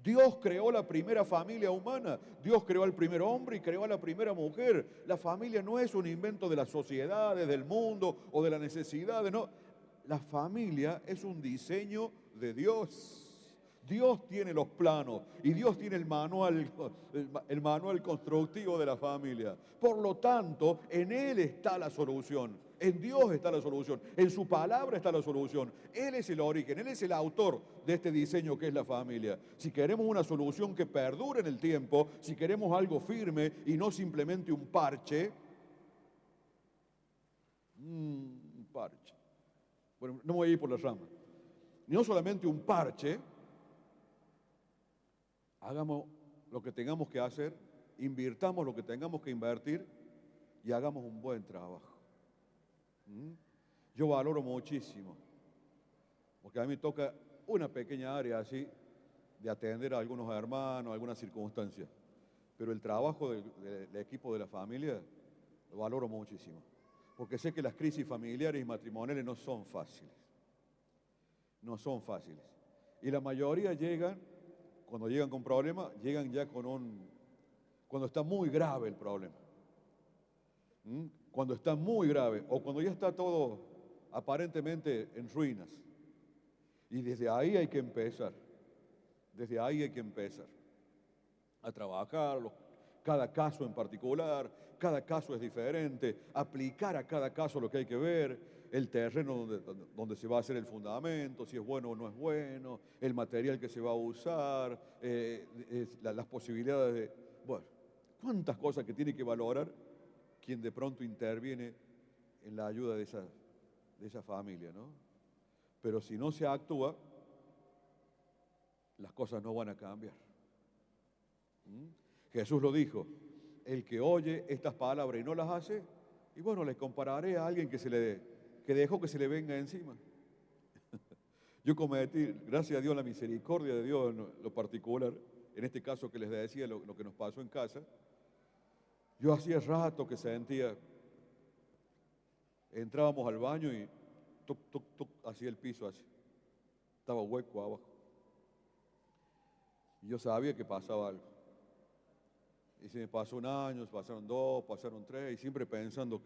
Dios creó la primera familia humana. Dios creó al primer hombre y creó a la primera mujer. La familia no es un invento de las sociedades, del mundo o de las necesidades, no. La familia es un diseño de Dios. Dios tiene los planos y Dios tiene el manual constructivo de la familia. Por lo tanto, en Él está la solución. En Dios está la solución. En su palabra está la solución. Él es el origen, Él es el autor de este diseño que es la familia. Si queremos una solución que perdure en el tiempo, si queremos algo firme y no simplemente un parche, un parche. Bueno, no me voy a ir por las ramas. No solamente un parche. Hagamos lo que tengamos que hacer, invirtamos lo que tengamos que invertir y hagamos un buen trabajo. Yo valoro muchísimo, porque a mí me toca una pequeña área así de atender a algunos hermanos, algunas circunstancias, pero el trabajo del equipo de la familia lo valoro muchísimo, porque sé que las crisis familiares y matrimoniales no son fáciles, no son fáciles, y la mayoría cuando llegan con problemas, llegan ya cuando está muy grave el problema. Cuando está muy grave o cuando ya está todo aparentemente en ruinas. Y desde ahí hay que empezar. Desde ahí hay que empezar a trabajarlo. Cada caso en particular, cada caso es diferente, aplicar a cada caso lo que hay que ver, el terreno donde se va a hacer el fundamento, si es bueno o no es bueno, el material que se va a usar, las posibilidades de... Bueno, cuántas cosas que tiene que valorar quien de pronto interviene en la ayuda de esa familia, ¿no? Pero si no se actúa, las cosas no van a cambiar. Jesús lo dijo, el que oye estas palabras y no las hace, y bueno, les compararé a alguien que dejó que se le venga encima. Yo cometí, gracias a Dios, la misericordia de Dios en lo particular, en este caso que les decía lo que nos pasó en casa, yo hacía rato que sentía, entrábamos al baño y tuc, tuc, tuc, hacía el piso así, estaba hueco abajo. Y yo sabía que pasaba algo. Y se me pasó un año, pasaron 2, pasaron 3, y siempre pensando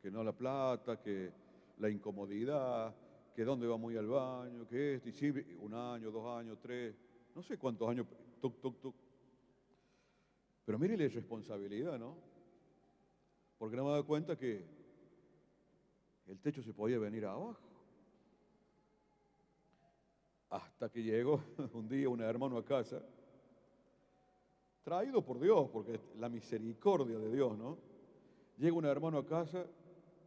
que no la plata, que la incomodidad, que dónde vamos a ir al baño, que esto, y siempre, 1 año, 2 años, 3, no sé cuántos años, tuc, tuc, tuc. Pero mire la irresponsabilidad, ¿no? Porque no me daba cuenta que el techo se podía venir abajo. Hasta que llegó un día un hermano a casa, traído por Dios, porque la misericordia de Dios, ¿no? Llega un hermano a casa,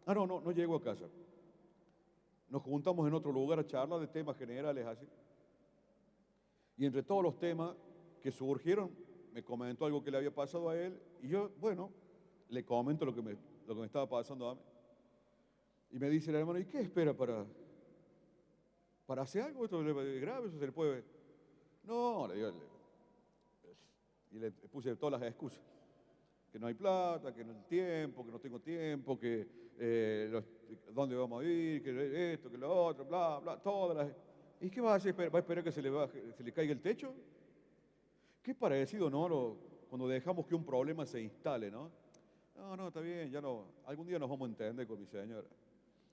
no llegó a casa. Nos juntamos en otro lugar a charlar de temas generales así. Y entre todos los temas que surgieron, me comentó algo que le había pasado a él, y yo, bueno, le comento lo que me estaba pasando a mí. Y me dice el hermano, ¿y qué espera para hacer algo? Esto es grave, eso se le puede... No, le digo, y le puse todas las excusas. Que no hay plata, que no hay tiempo, que no tengo tiempo, que dónde vamos a ir, que esto, que lo otro, bla, bla, todas las... ¿Y qué va a hacer? ¿Va a esperar que se le caiga el techo? Qué parecido, ¿no? Cuando dejamos que un problema se instale, ¿no? No, está bien, ya no, algún día nos vamos a entender con mi señora.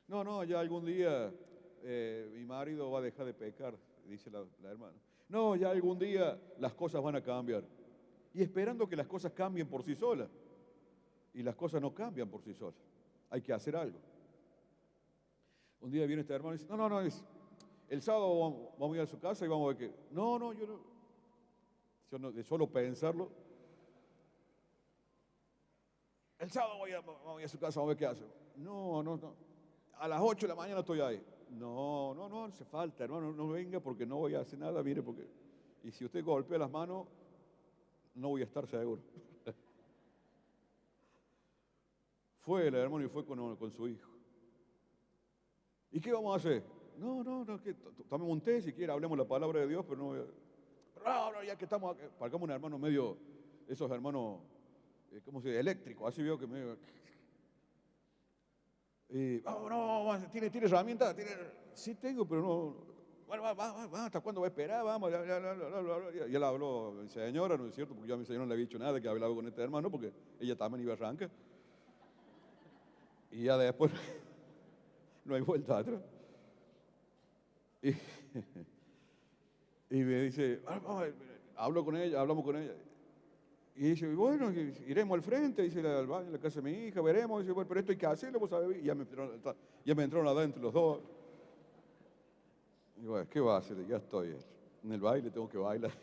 No, ya algún día mi marido va a dejar de pecar, dice la hermana. No, ya algún día las cosas van a cambiar. Y esperando que las cosas cambien por sí solas. Y las cosas no cambian por sí solas. Hay que hacer algo. Un día viene este hermano y dice, no, el sábado vamos a ir a su casa y vamos a ver qué. Yo no, de solo pensarlo. El sábado vamos a ir a su casa, vamos a ver qué hace. No. A las 8 de la mañana estoy ahí. No hace falta, hermano, no venga porque no voy a hacer nada, mire, porque... Y si usted golpea las manos, no voy a estar seguro. Fue el hermano y fue con su hijo. ¿Y qué vamos a hacer? No, que tomemos un té si quiere, hablemos la palabra de Dios, pero no, ya que estamos acá, parcamos un hermano medio, esos hermanos, ¿cómo se dice? Eléctricos, así veo que medio. No, ¿tiene herramientas? Sí tengo, pero no. Bueno, va, ¿hasta cuándo va a esperar? Vamos, ya la habló mi señora, ¿no es cierto? Porque yo a mi señora no le había dicho nada que hablaba con este hermano, porque ella también iba a arrancar. Y ya después no hay vuelta atrás. Y, y me dice, hablamos con ella. Y dice, bueno, iremos al frente, dice, al baño, a la casa de mi hija, veremos. Dice, bueno, pero esto hay que hacerlo, vos sabés. Y ya me entraron adentro los dos. Y bueno, ¿qué va a hacer? Ya estoy en el baile, tengo que bailar.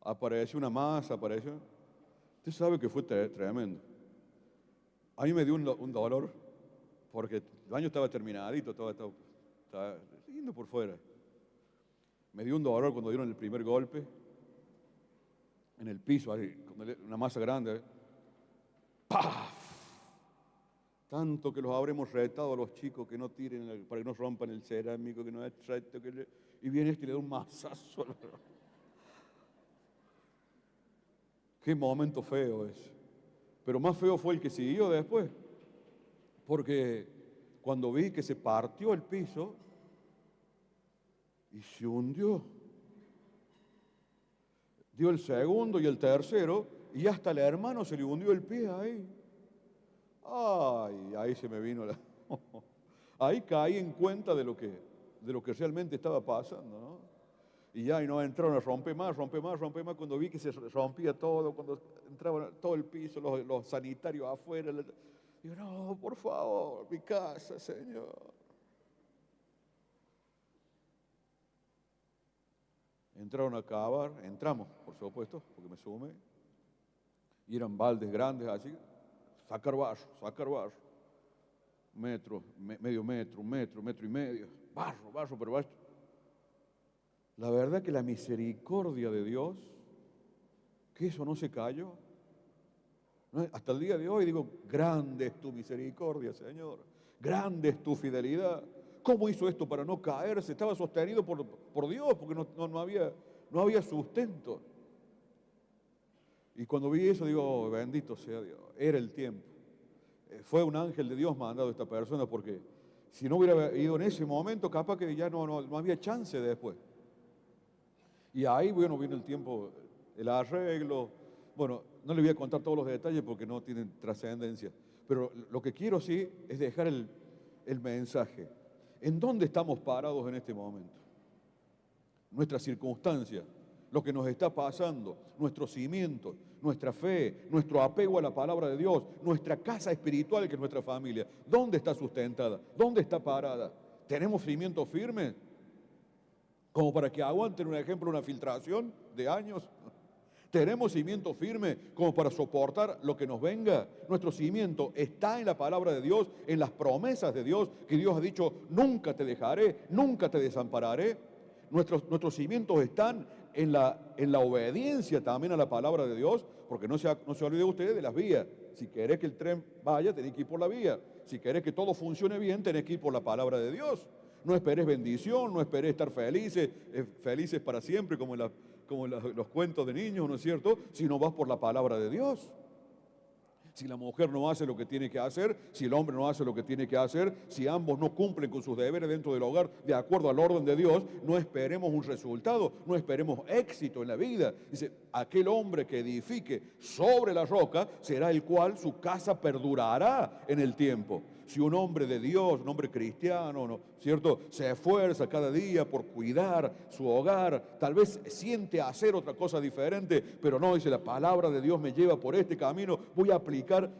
Apareció una masa, apareció. Usted sabe que fue tremendo. A mí me dio un dolor, porque el baño estaba terminadito, estaba lindo por fuera. Me dio un dolor cuando dieron el primer golpe, en el piso, ahí, una masa grande. ¡Paf! Tanto que los habremos retado a los chicos que no tiren, para que no rompan el cerámico, que no es reto, y viene este y le da un mazazo. Qué momento feo ese. Pero más feo fue el que siguió después, porque cuando vi que se partió el piso y se hundió, dio el segundo y el tercero, y hasta el hermano se le hundió el pie ahí. Ay, ahí se me vino la. Ahí caí en cuenta de lo que realmente estaba pasando, ¿no? Y ya, y no entraron a romper más, cuando vi que se rompía todo, cuando entraba todo el piso, los sanitarios afuera. Digo, no, por favor, mi casa, Señor. Entraron a cavar, entramos, por supuesto, porque me sumé. Y eran baldes grandes así, sacar barro. Medio metro, un metro y medio. Barro, pero barro. La verdad que la misericordia de Dios, que eso no se cayó. Hasta el día de hoy digo, grande es tu misericordia, Señor. Grande es tu fidelidad. ¿Cómo hizo esto para no caerse? Estaba sostenido por Dios, porque no había sustento. Y cuando vi eso digo, oh, bendito sea Dios. Era el tiempo. Fue un ángel de Dios mandado a esta persona, porque si no hubiera ido en ese momento, capaz que ya no había chance después. Y ahí, bueno, viene el tiempo, el arreglo. Bueno, no le voy a contar todos los detalles porque no tienen trascendencia. Pero lo que quiero sí es dejar el mensaje. ¿En dónde estamos parados en este momento? Nuestra circunstancia, lo que nos está pasando, nuestros cimientos, nuestra fe, nuestro apego a la palabra de Dios, nuestra casa espiritual que es nuestra familia. ¿Dónde está sustentada? ¿Dónde está parada? ¿Tenemos cimientos firmes? Como para que aguanten, un ejemplo, una filtración de años. ¿Tenemos cimiento firme como para soportar lo que nos venga? Nuestro cimiento está en la palabra de Dios, en las promesas de Dios, que Dios ha dicho, nunca te dejaré, nunca te desampararé. Nuestros cimientos están en la obediencia también a la palabra de Dios, porque no se olvide usted de las vías. Si querés que el tren vaya, tenés que ir por la vía. Si querés que todo funcione bien, tenés que ir por la palabra de Dios. No esperes bendición, no esperes estar felices para siempre, como los cuentos de niños, ¿no es cierto? Si no vas por la palabra de Dios. Si la mujer no hace lo que tiene que hacer, si el hombre no hace lo que tiene que hacer, si ambos no cumplen con sus deberes dentro del hogar de acuerdo al orden de Dios, no esperemos un resultado, no esperemos éxito en la vida. Dice, aquel hombre que edifique sobre la roca será el cual su casa perdurará en el tiempo. Si un hombre de Dios, un hombre cristiano, ¿no? ¿Cierto?, se esfuerza cada día por cuidar su hogar, tal vez siente hacer otra cosa diferente, pero no, dice, la palabra de Dios me lleva por este camino, voy a aplicar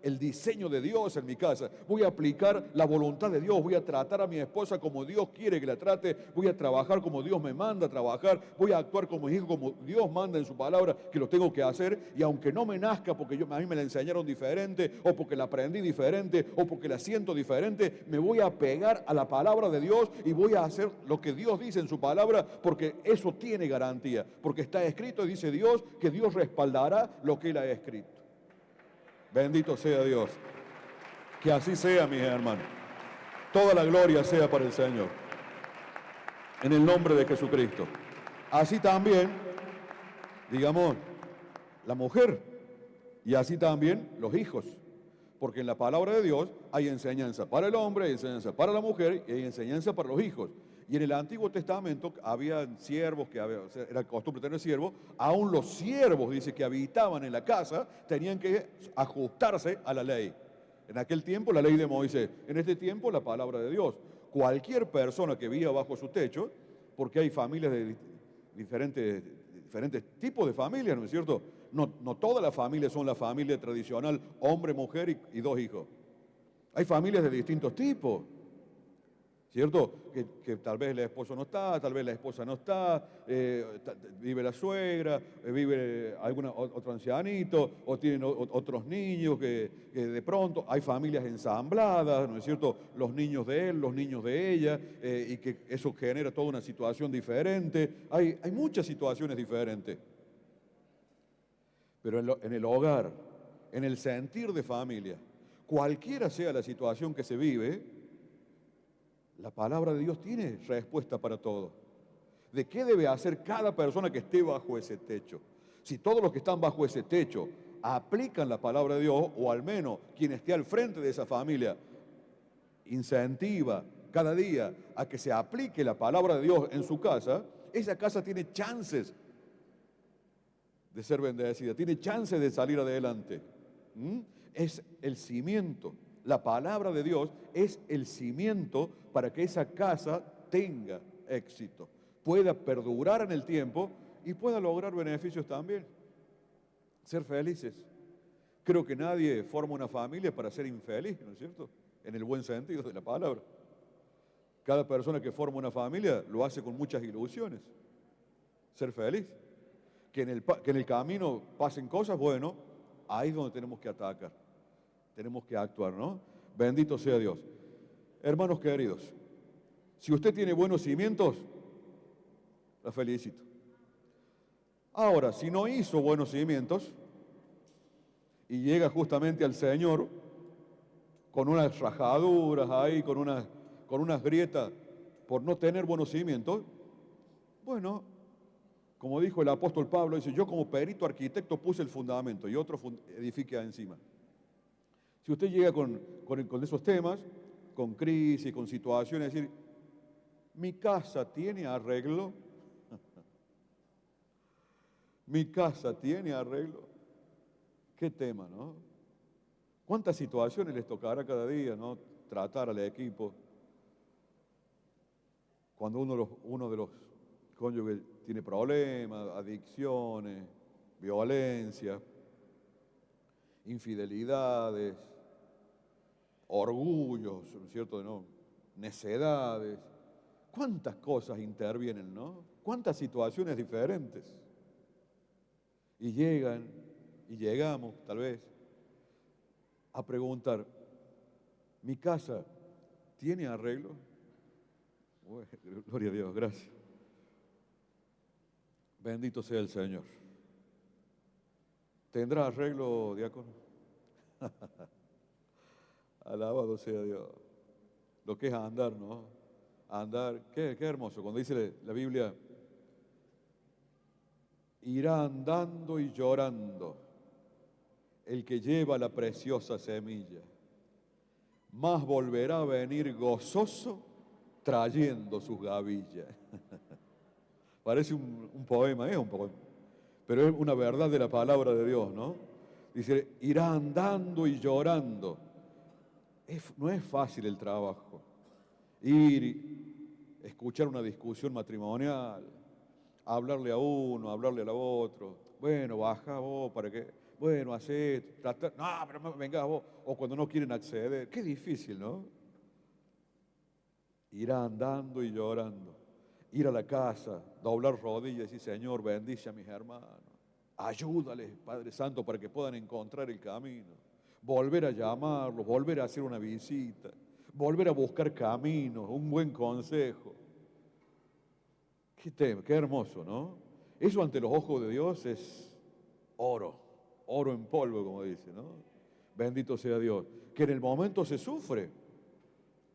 el diseño de Dios en mi casa, voy a aplicar la voluntad de Dios, voy a tratar a mi esposa como Dios quiere que la trate, voy a trabajar como Dios me manda a trabajar, voy a actuar como hijo, como Dios manda en su palabra que lo tengo que hacer, y aunque no me nazca porque a mí me la enseñaron diferente, o porque la aprendí diferente, o porque la siento diferente, me voy a pegar a la palabra de Dios y voy a hacer lo que Dios dice en su palabra, porque eso tiene garantía, porque está escrito y dice Dios que Dios respaldará lo que Él ha escrito. Bendito sea Dios. Que así sea, mis hermanos. Toda la gloria sea para el Señor. En el nombre de Jesucristo. Así también, digamos, la mujer. Y así también los hijos. Porque en la palabra de Dios hay enseñanza para el hombre, hay enseñanza para la mujer y hay enseñanza para los hijos. Y en el Antiguo Testamento había siervos, o sea, era costumbre tener siervos, aún los siervos, dice, que habitaban en la casa, tenían que ajustarse a la ley. En aquel tiempo la ley de Moisés, en este tiempo la palabra de Dios. Cualquier persona que viva bajo su techo, porque hay familias de diferentes tipos de familias, ¿no es cierto? No todas las familias son la familia tradicional, hombre, mujer y dos hijos. Hay familias de distintos tipos, ¿cierto? Que tal vez el esposo no está, tal vez la esposa no está, vive la suegra, vive otro ancianito, o tienen otros niños que de pronto hay familias ensambladas, ¿no es cierto? Los niños de él, los niños de ella, y que eso genera toda una situación diferente. Hay muchas situaciones diferentes. Pero en el hogar, en el sentir de familia, cualquiera sea la situación que se vive, la palabra de Dios tiene respuesta para todo. ¿De qué debe hacer cada persona que esté bajo ese techo? Si todos los que están bajo ese techo aplican la palabra de Dios, o al menos quien esté al frente de esa familia incentiva cada día a que se aplique la palabra de Dios en su casa, esa casa tiene chances de ser bendecida, tiene chances de salir adelante. Es el cimiento. La palabra de Dios es el cimiento para que esa casa tenga éxito, pueda perdurar en el tiempo y pueda lograr beneficios también. Ser felices. Creo que nadie forma una familia para ser infeliz, ¿no es cierto? En el buen sentido de la palabra. Cada persona que forma una familia lo hace con muchas ilusiones. Ser feliz. Que en el camino pasen cosas, bueno, ahí es donde tenemos que atacar. Tenemos que actuar, ¿no? Bendito sea Dios. Hermanos queridos, si usted tiene buenos cimientos, la felicito. Ahora, si no hizo buenos cimientos y llega justamente al Señor con unas rajaduras ahí, con unas grietas por no tener buenos cimientos, bueno, como dijo el apóstol Pablo, dice, yo como perito arquitecto puse el fundamento y otro edifica encima. Si usted llega con esos temas, con crisis, con situaciones, es decir, mi casa tiene arreglo, mi casa tiene arreglo, qué tema, ¿no? ¿Cuántas situaciones les tocará cada día, ¿no? Tratar al equipo. Cuando uno de los cónyuges tiene problemas, adicciones, violencia, infidelidades, orgullos, ¿no es cierto? ¿No? Necedades. ¿Cuántas cosas intervienen, no? ¿Cuántas situaciones diferentes? Y llegamos, tal vez, a preguntar, ¿mi casa tiene arreglo? Bueno, gloria a Dios, gracias. Bendito sea el Señor. ¿Tendrá arreglo, diácono? Alabado sea Dios. Lo que es andar, ¿no? Andar, qué hermoso. Cuando dice la Biblia, irá andando y llorando el que lleva la preciosa semilla, más volverá a venir gozoso trayendo sus gavillas. Parece un poema, es un poema, pero es una verdad de la palabra de Dios, ¿no? Dice, irá andando y llorando. No es fácil el trabajo. Ir y escuchar una discusión matrimonial, hablarle a uno, hablarle al otro. Bueno, baja vos, ¿para qué? bueno, hace, trata, no, pero venga vos, o cuando no quieren acceder, qué difícil, ¿no? Ir andando y llorando, ir a la casa, doblar rodillas y decir, Señor, bendice a mis hermanos, ayúdales, Padre Santo, para que puedan encontrar el camino, volver a llamarlos, volver a hacer una visita, volver a buscar caminos, un buen consejo. Qué hermoso, ¿no? Eso ante los ojos de Dios es oro, oro en polvo, como dice, ¿no? Bendito sea Dios. Que en el momento se sufre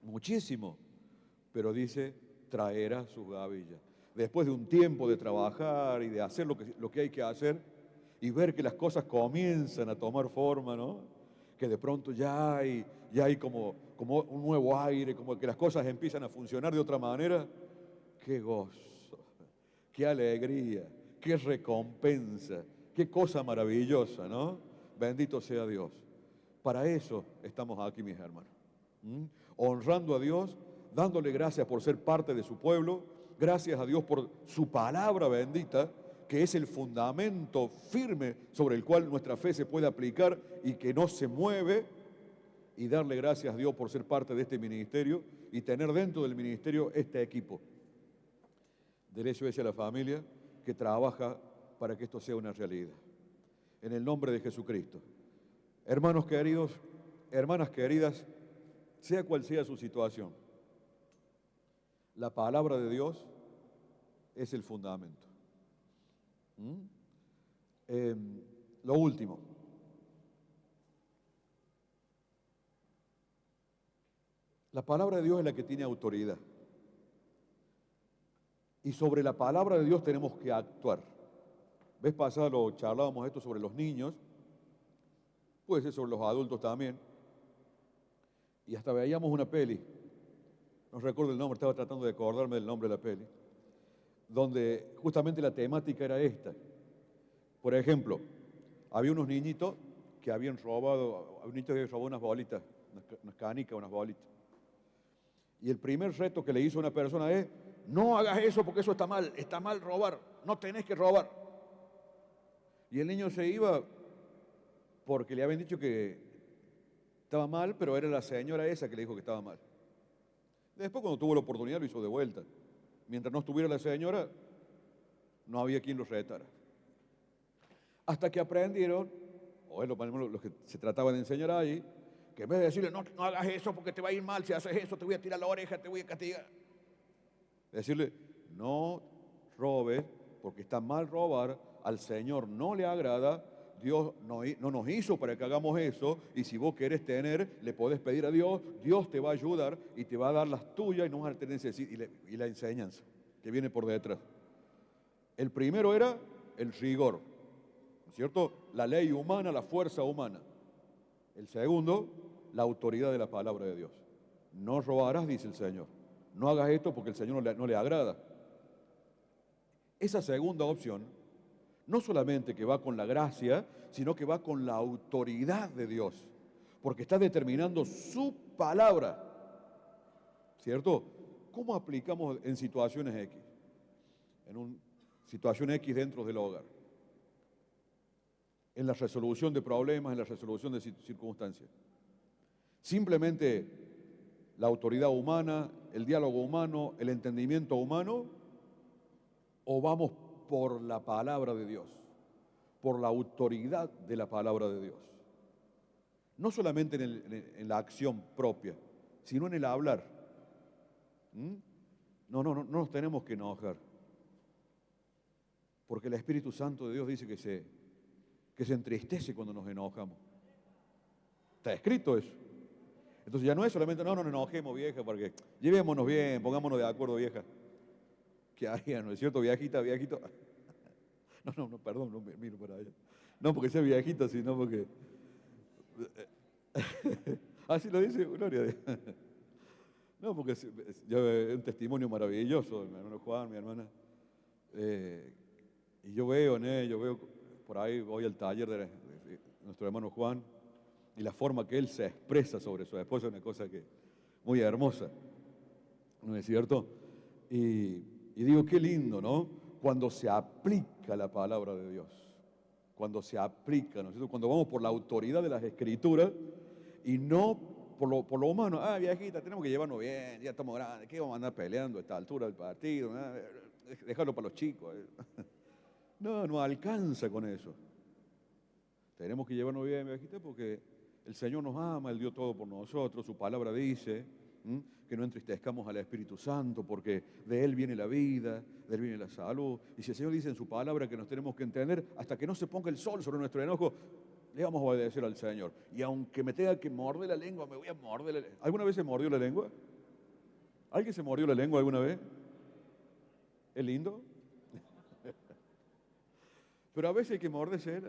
muchísimo, pero dice, traerá sus gavillas. Después de un tiempo de trabajar y de hacer lo que hay que hacer y ver que las cosas comienzan a tomar forma, ¿no? Que de pronto ya hay como un nuevo aire, como que las cosas empiezan a funcionar de otra manera. Qué gozo, qué alegría, qué recompensa, qué cosa maravillosa, ¿no? Bendito sea Dios. Para eso estamos aquí, mis hermanos. Honrando a Dios, dándole gracias por ser parte de su pueblo, gracias a Dios por su palabra bendita, que es el fundamento firme sobre el cual nuestra fe se puede aplicar y que no se mueve, y darle gracias a Dios por ser parte de este ministerio y tener dentro del ministerio este equipo del SOS a la familia que trabaja para que esto sea una realidad. En el nombre de Jesucristo. Hermanos queridos, hermanas queridas, sea cual sea su situación, la palabra de Dios es el fundamento. Lo último. La palabra de Dios es la que tiene autoridad. Y sobre la palabra de Dios tenemos que actuar. Vez pasada lo charlábamos esto sobre los niños, puede ser sobre los adultos también. Y hasta veíamos una peli, no recuerdo el nombre, estaba tratando de acordarme del nombre de la peli, donde justamente la temática era esta. Por ejemplo, había unos niñitos que habían robado, un niño que había robado unas bolitas, unas canicas, unas bolitas. Y el primer reto que le hizo una persona es, no hagas eso porque eso está mal robar, no tenés que robar. Y el niño se iba porque le habían dicho que estaba mal, pero era la señora esa que le dijo que estaba mal. Después, cuando tuvo la oportunidad, lo hizo de vuelta. Mientras no estuviera la señora, no había quien los retara. Hasta que aprendieron, o es lo que se trataba de enseñar ahí, que en vez de decirle, no, no hagas eso porque te va a ir mal, si haces eso te voy a tirar la oreja, te voy a castigar. Decirle, no robes porque está mal robar, al Señor no le agrada, Dios no nos hizo para que hagamos eso, y si vos querés tener, le podés pedir a Dios, Dios te va a ayudar y te va a dar las tuyas y no vas a tener necesidad, y la enseñanza que viene por detrás. El primero era el rigor, ¿no es cierto? La ley humana, la fuerza humana. El segundo, la autoridad de la palabra de Dios. No robarás, dice el Señor. No hagas esto porque el Señor no le agrada. Esa segunda opción, no solamente que va con la gracia, sino que va con la autoridad de Dios, porque está determinando su palabra, ¿cierto? ¿Cómo aplicamos en situaciones X? En una situación X dentro del hogar, en la resolución de problemas, en la resolución de circunstancias. Simplemente la autoridad humana, el diálogo humano, el entendimiento humano, o vamos por la palabra de Dios, por la autoridad de la palabra de Dios. No solamente en la acción propia, sino en el hablar. No nos tenemos que enojar, porque el Espíritu Santo de Dios dice que se entristece cuando nos enojamos. Está escrito eso. Entonces ya no es solamente, no nos enojemos, vieja, porque llevémonos bien, pongámonos de acuerdo, vieja. ¿Qué haría, no es cierto, viejita, viejito? No, perdón, no me miro para allá. No porque sea viejita, sino porque... Así lo dice Gloria. No, porque es un testimonio maravilloso, mi hermano Juan, mi hermana. Y yo veo por ahí, voy al taller de nuestro hermano Juan, y la forma que él se expresa sobre su esposa es una cosa que muy hermosa, ¿no es cierto? Y digo, qué lindo, ¿no? Cuando se aplica la palabra de Dios, cuando se aplica, ¿no es cierto? Cuando vamos por la autoridad de las Escrituras y no por lo humano. Ah, viejita, tenemos que llevarnos bien, ya estamos grandes, ¿qué vamos a andar peleando a esta altura del partido? Dejarlo para los chicos. No, no alcanza con eso. Tenemos que llevarnos bien, viejita, porque el Señor nos ama, Él dio todo por nosotros, su palabra dice que no entristezcamos al Espíritu Santo, porque de Él viene la vida, de Él viene la salud. Y si el Señor dice en su palabra que nos tenemos que entender, hasta que no se ponga el sol sobre nuestro enojo, le vamos a obedecer al Señor. Y aunque me tenga que morder la lengua, me voy a morder la lengua. ¿Alguna vez se mordió la lengua? ¿Alguien se mordió la lengua alguna vez? ¿Es lindo? Pero a veces hay que morderse,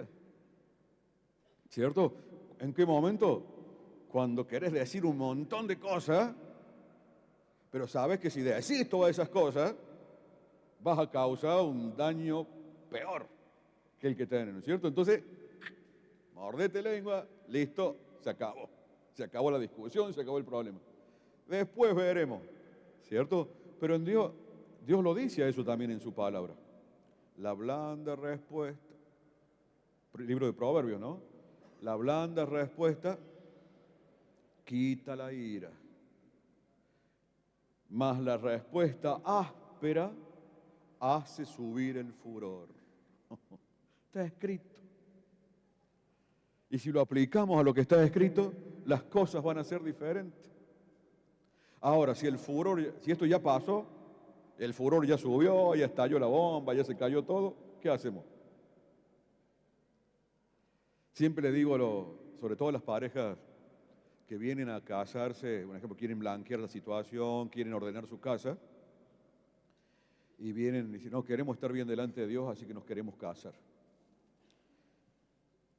¿cierto? ¿En qué momento? Cuando querés decir un montón de cosas, pero sabes que si decís todas esas cosas, vas a causar un daño peor que el que tenés, ¿no es cierto? Entonces, mordete la lengua, listo, se acabó. Se acabó la discusión, se acabó el problema. Después veremos, ¿cierto? Pero en Dios lo dice a eso también en su palabra. La blanda respuesta, libro de Proverbios, ¿no? La blanda respuesta quita la ira, mas la respuesta áspera hace subir el furor. Está escrito. Y si lo aplicamos a lo que está escrito, las cosas van a ser diferentes. Ahora, si esto ya pasó, el furor ya subió, ya estalló la bomba, ya se cayó todo, ¿qué hacemos? Siempre le digo, sobre todo a las parejas que vienen a casarse, por ejemplo, quieren blanquear la situación, quieren ordenar su casa, y vienen y dicen, no, queremos estar bien delante de Dios, así que nos queremos casar.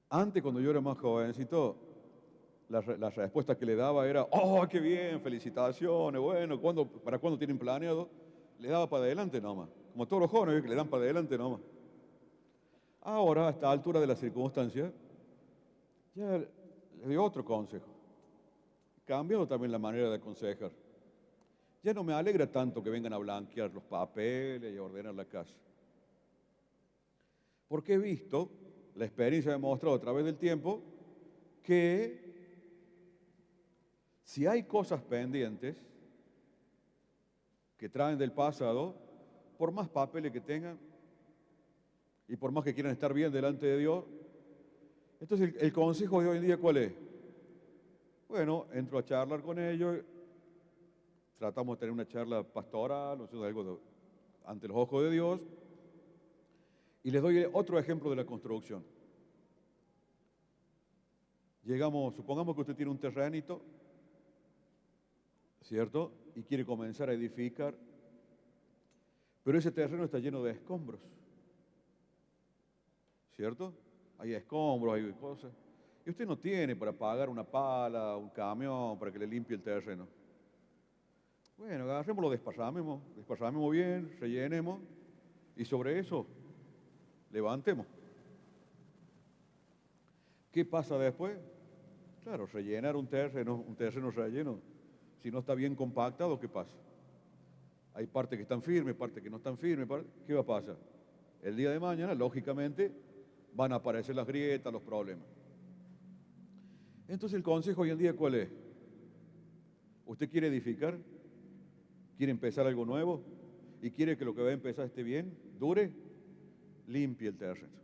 Antes, cuando yo era más jovencito, la respuesta que le daba era, oh, qué bien, felicitaciones, bueno, ¿para cuándo tienen planeado? Le daba para adelante nomás, como todos los jóvenes que le dan para adelante nomás. Ahora, a esta altura de las circunstancias, ya le doy otro consejo. Cambiando también la manera de aconsejar. Ya no me alegra tanto que vengan a blanquear los papeles y a ordenar la casa. Porque he visto, la experiencia ha demostrado a través del tiempo, que si hay cosas pendientes que traen del pasado, por más papeles que tengan y por más que quieran estar bien delante de Dios, entonces el consejo de hoy en día, ¿cuál es? Bueno, entro a charlar con ellos, tratamos de tener una charla pastoral, o sea, algo ante los ojos de Dios, y les doy otro ejemplo de la construcción. Supongamos que usted tiene un terrenito, ¿cierto? Y quiere comenzar a edificar, pero ese terreno está lleno de escombros, ¿cierto? Hay escombros, hay cosas. Y usted no tiene para pagar una pala, un camión para que le limpie el terreno. Bueno, agarrémoslo, desparramemos bien, rellenemos y sobre eso levantemos. ¿Qué pasa después? Claro, rellenar un terreno relleno, si no está bien compactado, ¿qué pasa? Hay partes que están firmes, partes que no están firmes. ¿Qué va a pasar? El día de mañana, lógicamente, van a aparecer las grietas, los problemas. Entonces el consejo hoy en día, ¿cuál es? ¿Usted quiere edificar? ¿Quiere empezar algo nuevo? ¿Y quiere que lo que va a empezar esté bien, dure? Limpie el terreno.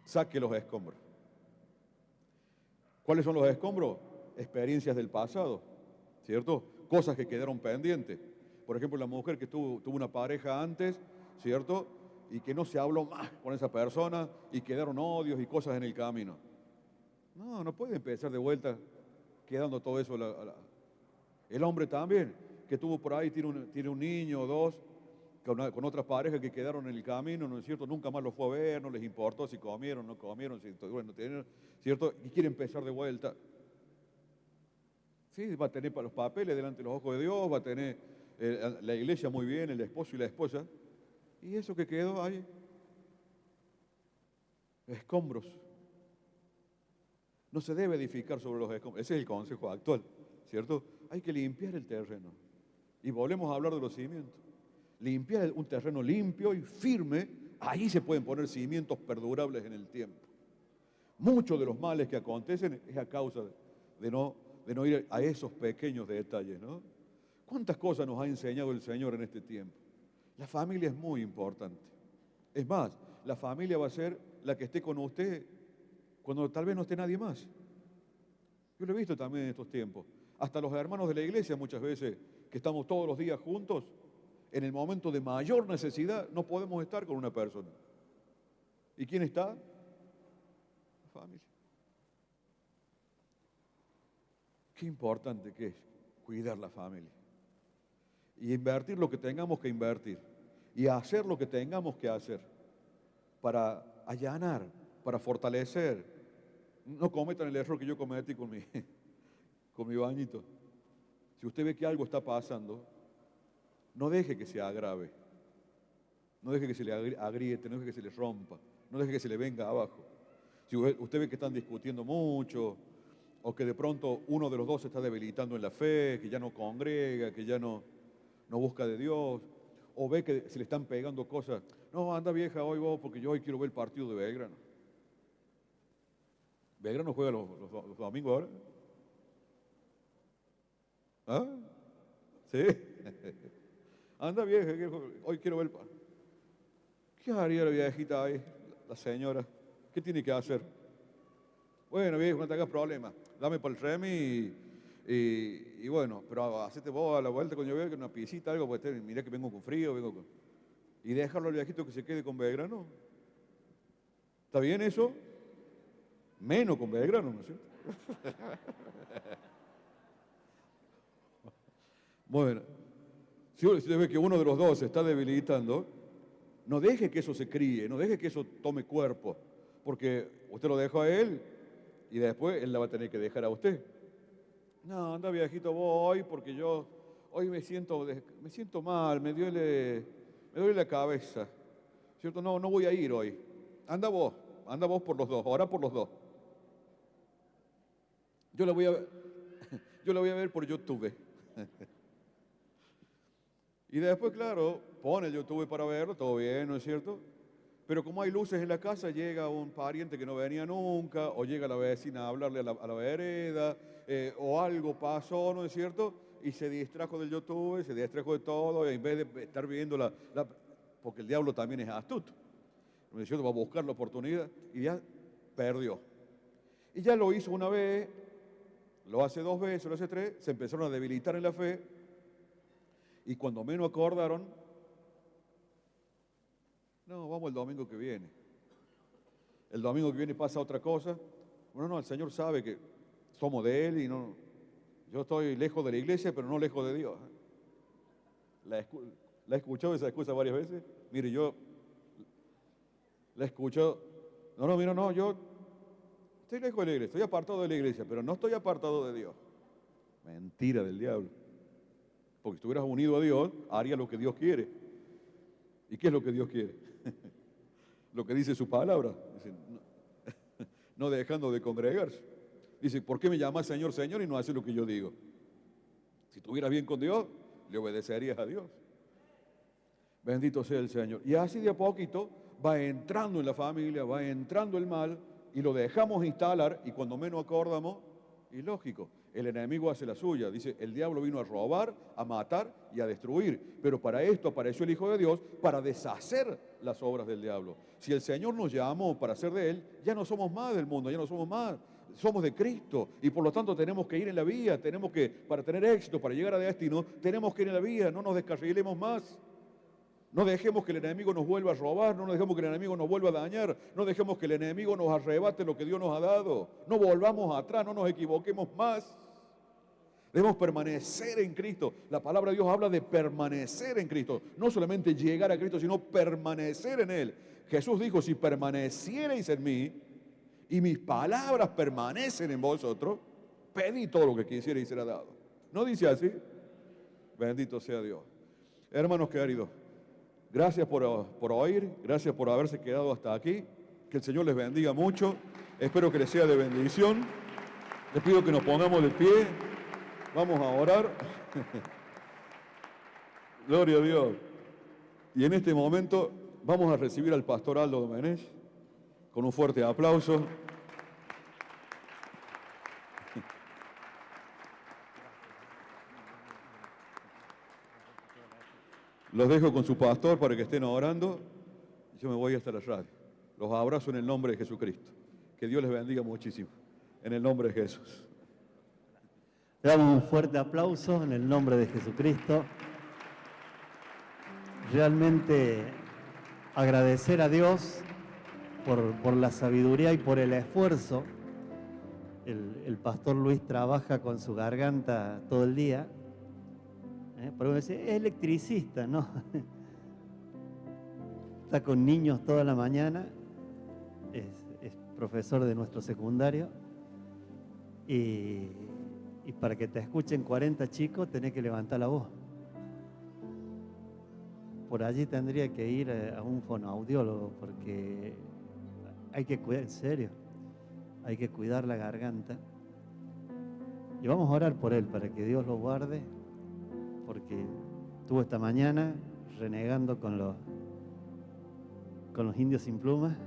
Saque los escombros. ¿Cuáles son los escombros? Experiencias del pasado, ¿cierto? Cosas que quedaron pendientes. Por ejemplo, la mujer que tuvo una pareja antes, ¿cierto? Y que no se habló más con esa persona y quedaron odios y cosas en el camino. No puede empezar de vuelta quedando todo eso. El hombre también, que tuvo por ahí, tiene un niño o dos, con otras parejas que quedaron en el camino, ¿no es cierto? Nunca más los fue a ver, no les importó si comieron, no comieron, ¿cierto? Y quiere empezar de vuelta. Sí, va a tener para los papeles delante de los ojos de Dios, va a tener la iglesia muy bien, el esposo y la esposa. Y eso que quedó ahí, escombros. No se debe edificar sobre los escombros. Ese es el consejo actual, ¿cierto? Hay que limpiar el terreno. Y volvemos a hablar de los cimientos. Limpiar un terreno limpio y firme ahí se pueden poner cimientos perdurables en el tiempo. Muchos de los males que acontecen es a causa de no ir a esos pequeños detalles, ¿no? ¿Cuántas cosas nos ha enseñado el Señor en este tiempo? La familia es muy importante. Es más, la familia va a ser la que esté con usted cuando tal vez no esté nadie más. Yo lo he visto también en estos tiempos. Hasta los hermanos de la iglesia muchas veces, que estamos todos los días juntos, en el momento de mayor necesidad no podemos estar con una persona. ¿Y quién está? La familia. Qué importante que es cuidar la familia. Y invertir lo que tengamos que invertir. Y hacer lo que tengamos que hacer. Para allanar, para fortalecer. No cometan el error que yo cometí con mi bañito. Si usted ve que algo está pasando, no deje que se agrave. No deje que se le agriete, no deje que se le rompa. No deje que se le venga abajo. Si usted ve que están discutiendo mucho, o que de pronto uno de los dos se está debilitando en la fe, que ya no congrega, que ya no busca de Dios, o ve que se le están pegando cosas. No, anda vieja hoy vos, porque yo hoy quiero ver el partido de Belgrano. ¿Belgrano juega los domingos ahora? ¿Ah? ¿Sí? Anda vieja, hoy quiero ver el partido. ¿Qué haría la viejita ahí, la señora? ¿Qué tiene que hacer? Bueno, viejo, no te hagas problema. Dame por el remi y bueno, pero hacete vos a la vuelta cuando yo vea que una pisita, algo, pues mirá que vengo con frío, y dejarlo al viejito que se quede con Belgrano. ¿Está bien eso? Menos con Belgrano, ¿no es cierto? Bueno, si usted ve que uno de los dos se está debilitando, no deje que eso se críe, no deje que eso tome cuerpo, porque usted lo dejó a él y después él la va a tener que dejar a usted. No, anda viejito voy porque yo hoy me siento mal, me duele la cabeza, ¿cierto? No voy a ir hoy. Anda vos por los dos, ora por los dos. Yo la voy a ver por YouTube. Y después, claro, pone el YouTube para verlo, todo bien, ¿no es cierto? Pero como hay luces en la casa, llega un pariente que no venía nunca, o llega la vecina a hablarle a la vereda, o algo pasó, ¿no es cierto? Y se distrajo del YouTube, se distrajo de todo, y en vez de estar viendo porque el diablo también es astuto, ¿no es cierto? Va a buscar la oportunidad y ya perdió. Y ya lo hizo una vez, lo hace 2 veces, lo hace 3, se empezaron a debilitar en la fe, y cuando menos acordaron, no, vamos el domingo que viene. El domingo que viene pasa otra cosa. Bueno, no, el Señor sabe que somos de Él y no. Yo estoy lejos de la iglesia, pero no lejos de Dios. ¿La he escuchado esa excusa varias veces? Mire, yo la he escuchado. No, yo estoy lejos de la iglesia, estoy apartado de la iglesia, pero no estoy apartado de Dios. Mentira del diablo. Porque si estuvieras unido a Dios, haría lo que Dios quiere. ¿Y qué es lo que Dios quiere? Lo que dice su palabra. Dice, no dejando de congregarse. Dice, ¿por qué me llamas Señor, Señor y no haces lo que yo digo? Si estuvieras bien con Dios, le obedecerías a Dios. Bendito sea el Señor. Y así de a poquito va entrando en la familia, va entrando el mal y lo dejamos instalar y cuando menos acordamos, y lógico, el enemigo hace la suya. Dice, el diablo vino a robar, a matar y a destruir. Pero para esto apareció el Hijo de Dios, para deshacer las obras del diablo. Si el Señor nos llamó para ser de Él, ya no somos más del mundo, ya no somos más. Somos de Cristo y por lo tanto tenemos que ir en la vía, para tener éxito, para llegar a destino, tenemos que ir en la vía, no nos descarrilemos más. No dejemos que el enemigo nos vuelva a robar, no dejemos que el enemigo nos vuelva a dañar, no dejemos que el enemigo nos arrebate lo que Dios nos ha dado. No volvamos atrás, no nos equivoquemos más. Debemos permanecer en Cristo. La palabra de Dios habla de permanecer en Cristo. No solamente llegar a Cristo, sino permanecer en Él. Jesús dijo, si permaneciereis en mí y mis palabras permanecen en vosotros, pedid todo lo que quisierais y será dado. ¿No dice así? Bendito sea Dios. Hermanos queridos, gracias por oír, gracias por haberse quedado hasta aquí. Que el Señor les bendiga mucho. Espero que les sea de bendición. Les pido que nos pongamos de pie. Vamos a orar. Gloria a Dios. Y en este momento Vamos a recibir al pastor Aldo Domenech con un fuerte aplauso. Los dejo con su pastor para que estén orando. Yo me voy hasta la radio. Los abrazo en el nombre de Jesucristo. Que Dios les bendiga muchísimo. En el nombre de Jesús. Le damos un fuerte aplauso en el nombre de Jesucristo. Realmente agradecer a Dios por la sabiduría y por el esfuerzo. El pastor Luis trabaja con su garganta todo el día. Pero es electricista, ¿no? Está con niños toda la mañana. Es profesor de nuestro secundario. Y para que te escuchen 40 chicos tenés que levantar la voz. Por allí tendría que ir a un fonoaudiólogo porque hay que cuidar, en serio, hay que cuidar la garganta. Y vamos a orar por él para que Dios lo guarde, porque estuvo esta mañana renegando con los indios sin plumas.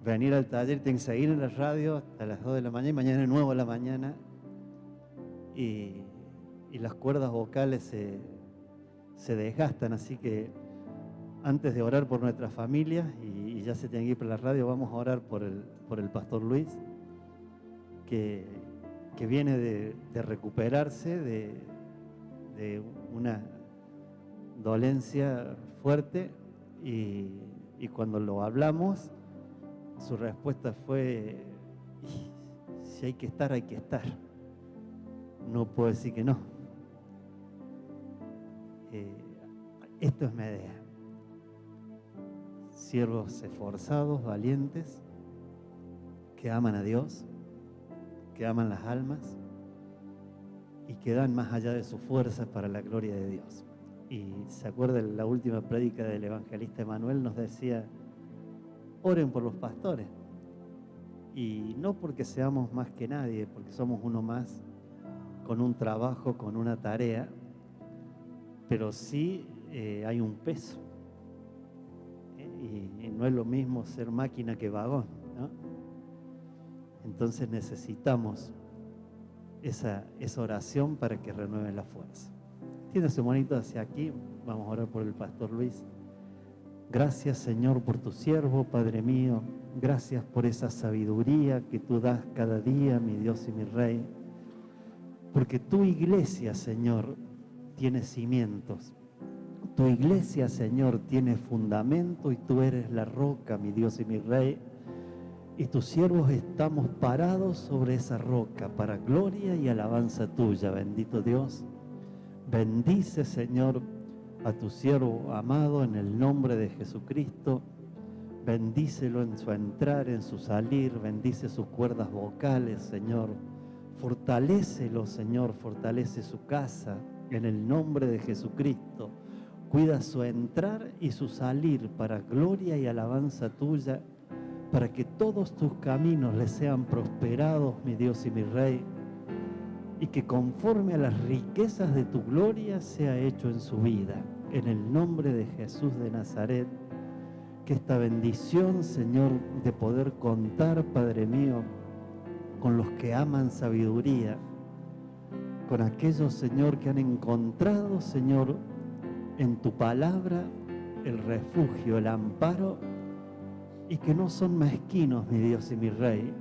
Venir al taller, tiene que seguir en la radio hasta las 2 de la mañana y mañana de nuevo a la mañana. Y las cuerdas vocales se desgastan, así que antes de orar por nuestras familias, y ya se tiene que ir para la radio, vamos a orar por el pastor Luis, que viene de recuperarse de una dolencia fuerte, y cuando lo hablamos, su respuesta fue: si hay que estar, hay que estar. No puedo decir que no. Esto es Medea. Siervos esforzados, valientes, que aman a Dios, que aman las almas y que dan más allá de sus fuerzas para la gloria de Dios. Y se acuerda, la última prédica del evangelista Emanuel nos decía: oren por los pastores. Y no porque seamos más que nadie, porque somos uno más, con un trabajo, con una tarea, pero sí hay un peso. Y no es lo mismo ser máquina que vagón, ¿no? Entonces necesitamos esa oración para que renueve la fuerza. Tiene su manito hacia aquí. Vamos a orar por el pastor Luis. Gracias, Señor, por tu siervo, Padre mío. Gracias por esa sabiduría que tú das cada día, mi Dios y mi Rey. Porque tu iglesia, Señor, tiene cimientos. Tu iglesia, Señor, tiene fundamento y tú eres la roca, mi Dios y mi Rey. Y tus siervos estamos parados sobre esa roca para gloria y alabanza tuya, bendito Dios. Bendice, Señor, a tu siervo amado en el nombre de Jesucristo. Bendícelo en su entrar, en su salir. Bendice sus cuerdas vocales, Señor. Fortalécelo, Señor, fortalece su casa en el nombre de Jesucristo. Cuida su entrar y su salir para gloria y alabanza tuya, para que todos tus caminos le sean prosperados, mi Dios y mi Rey, y que conforme a las riquezas de tu gloria sea hecho en su vida. En el nombre de Jesús de Nazaret, que esta bendición, Señor, de poder contar, Padre mío, con los que aman sabiduría, con aquellos, Señor, que han encontrado, Señor, en tu palabra el refugio, el amparo, y que no son mezquinos, mi Dios y mi Rey,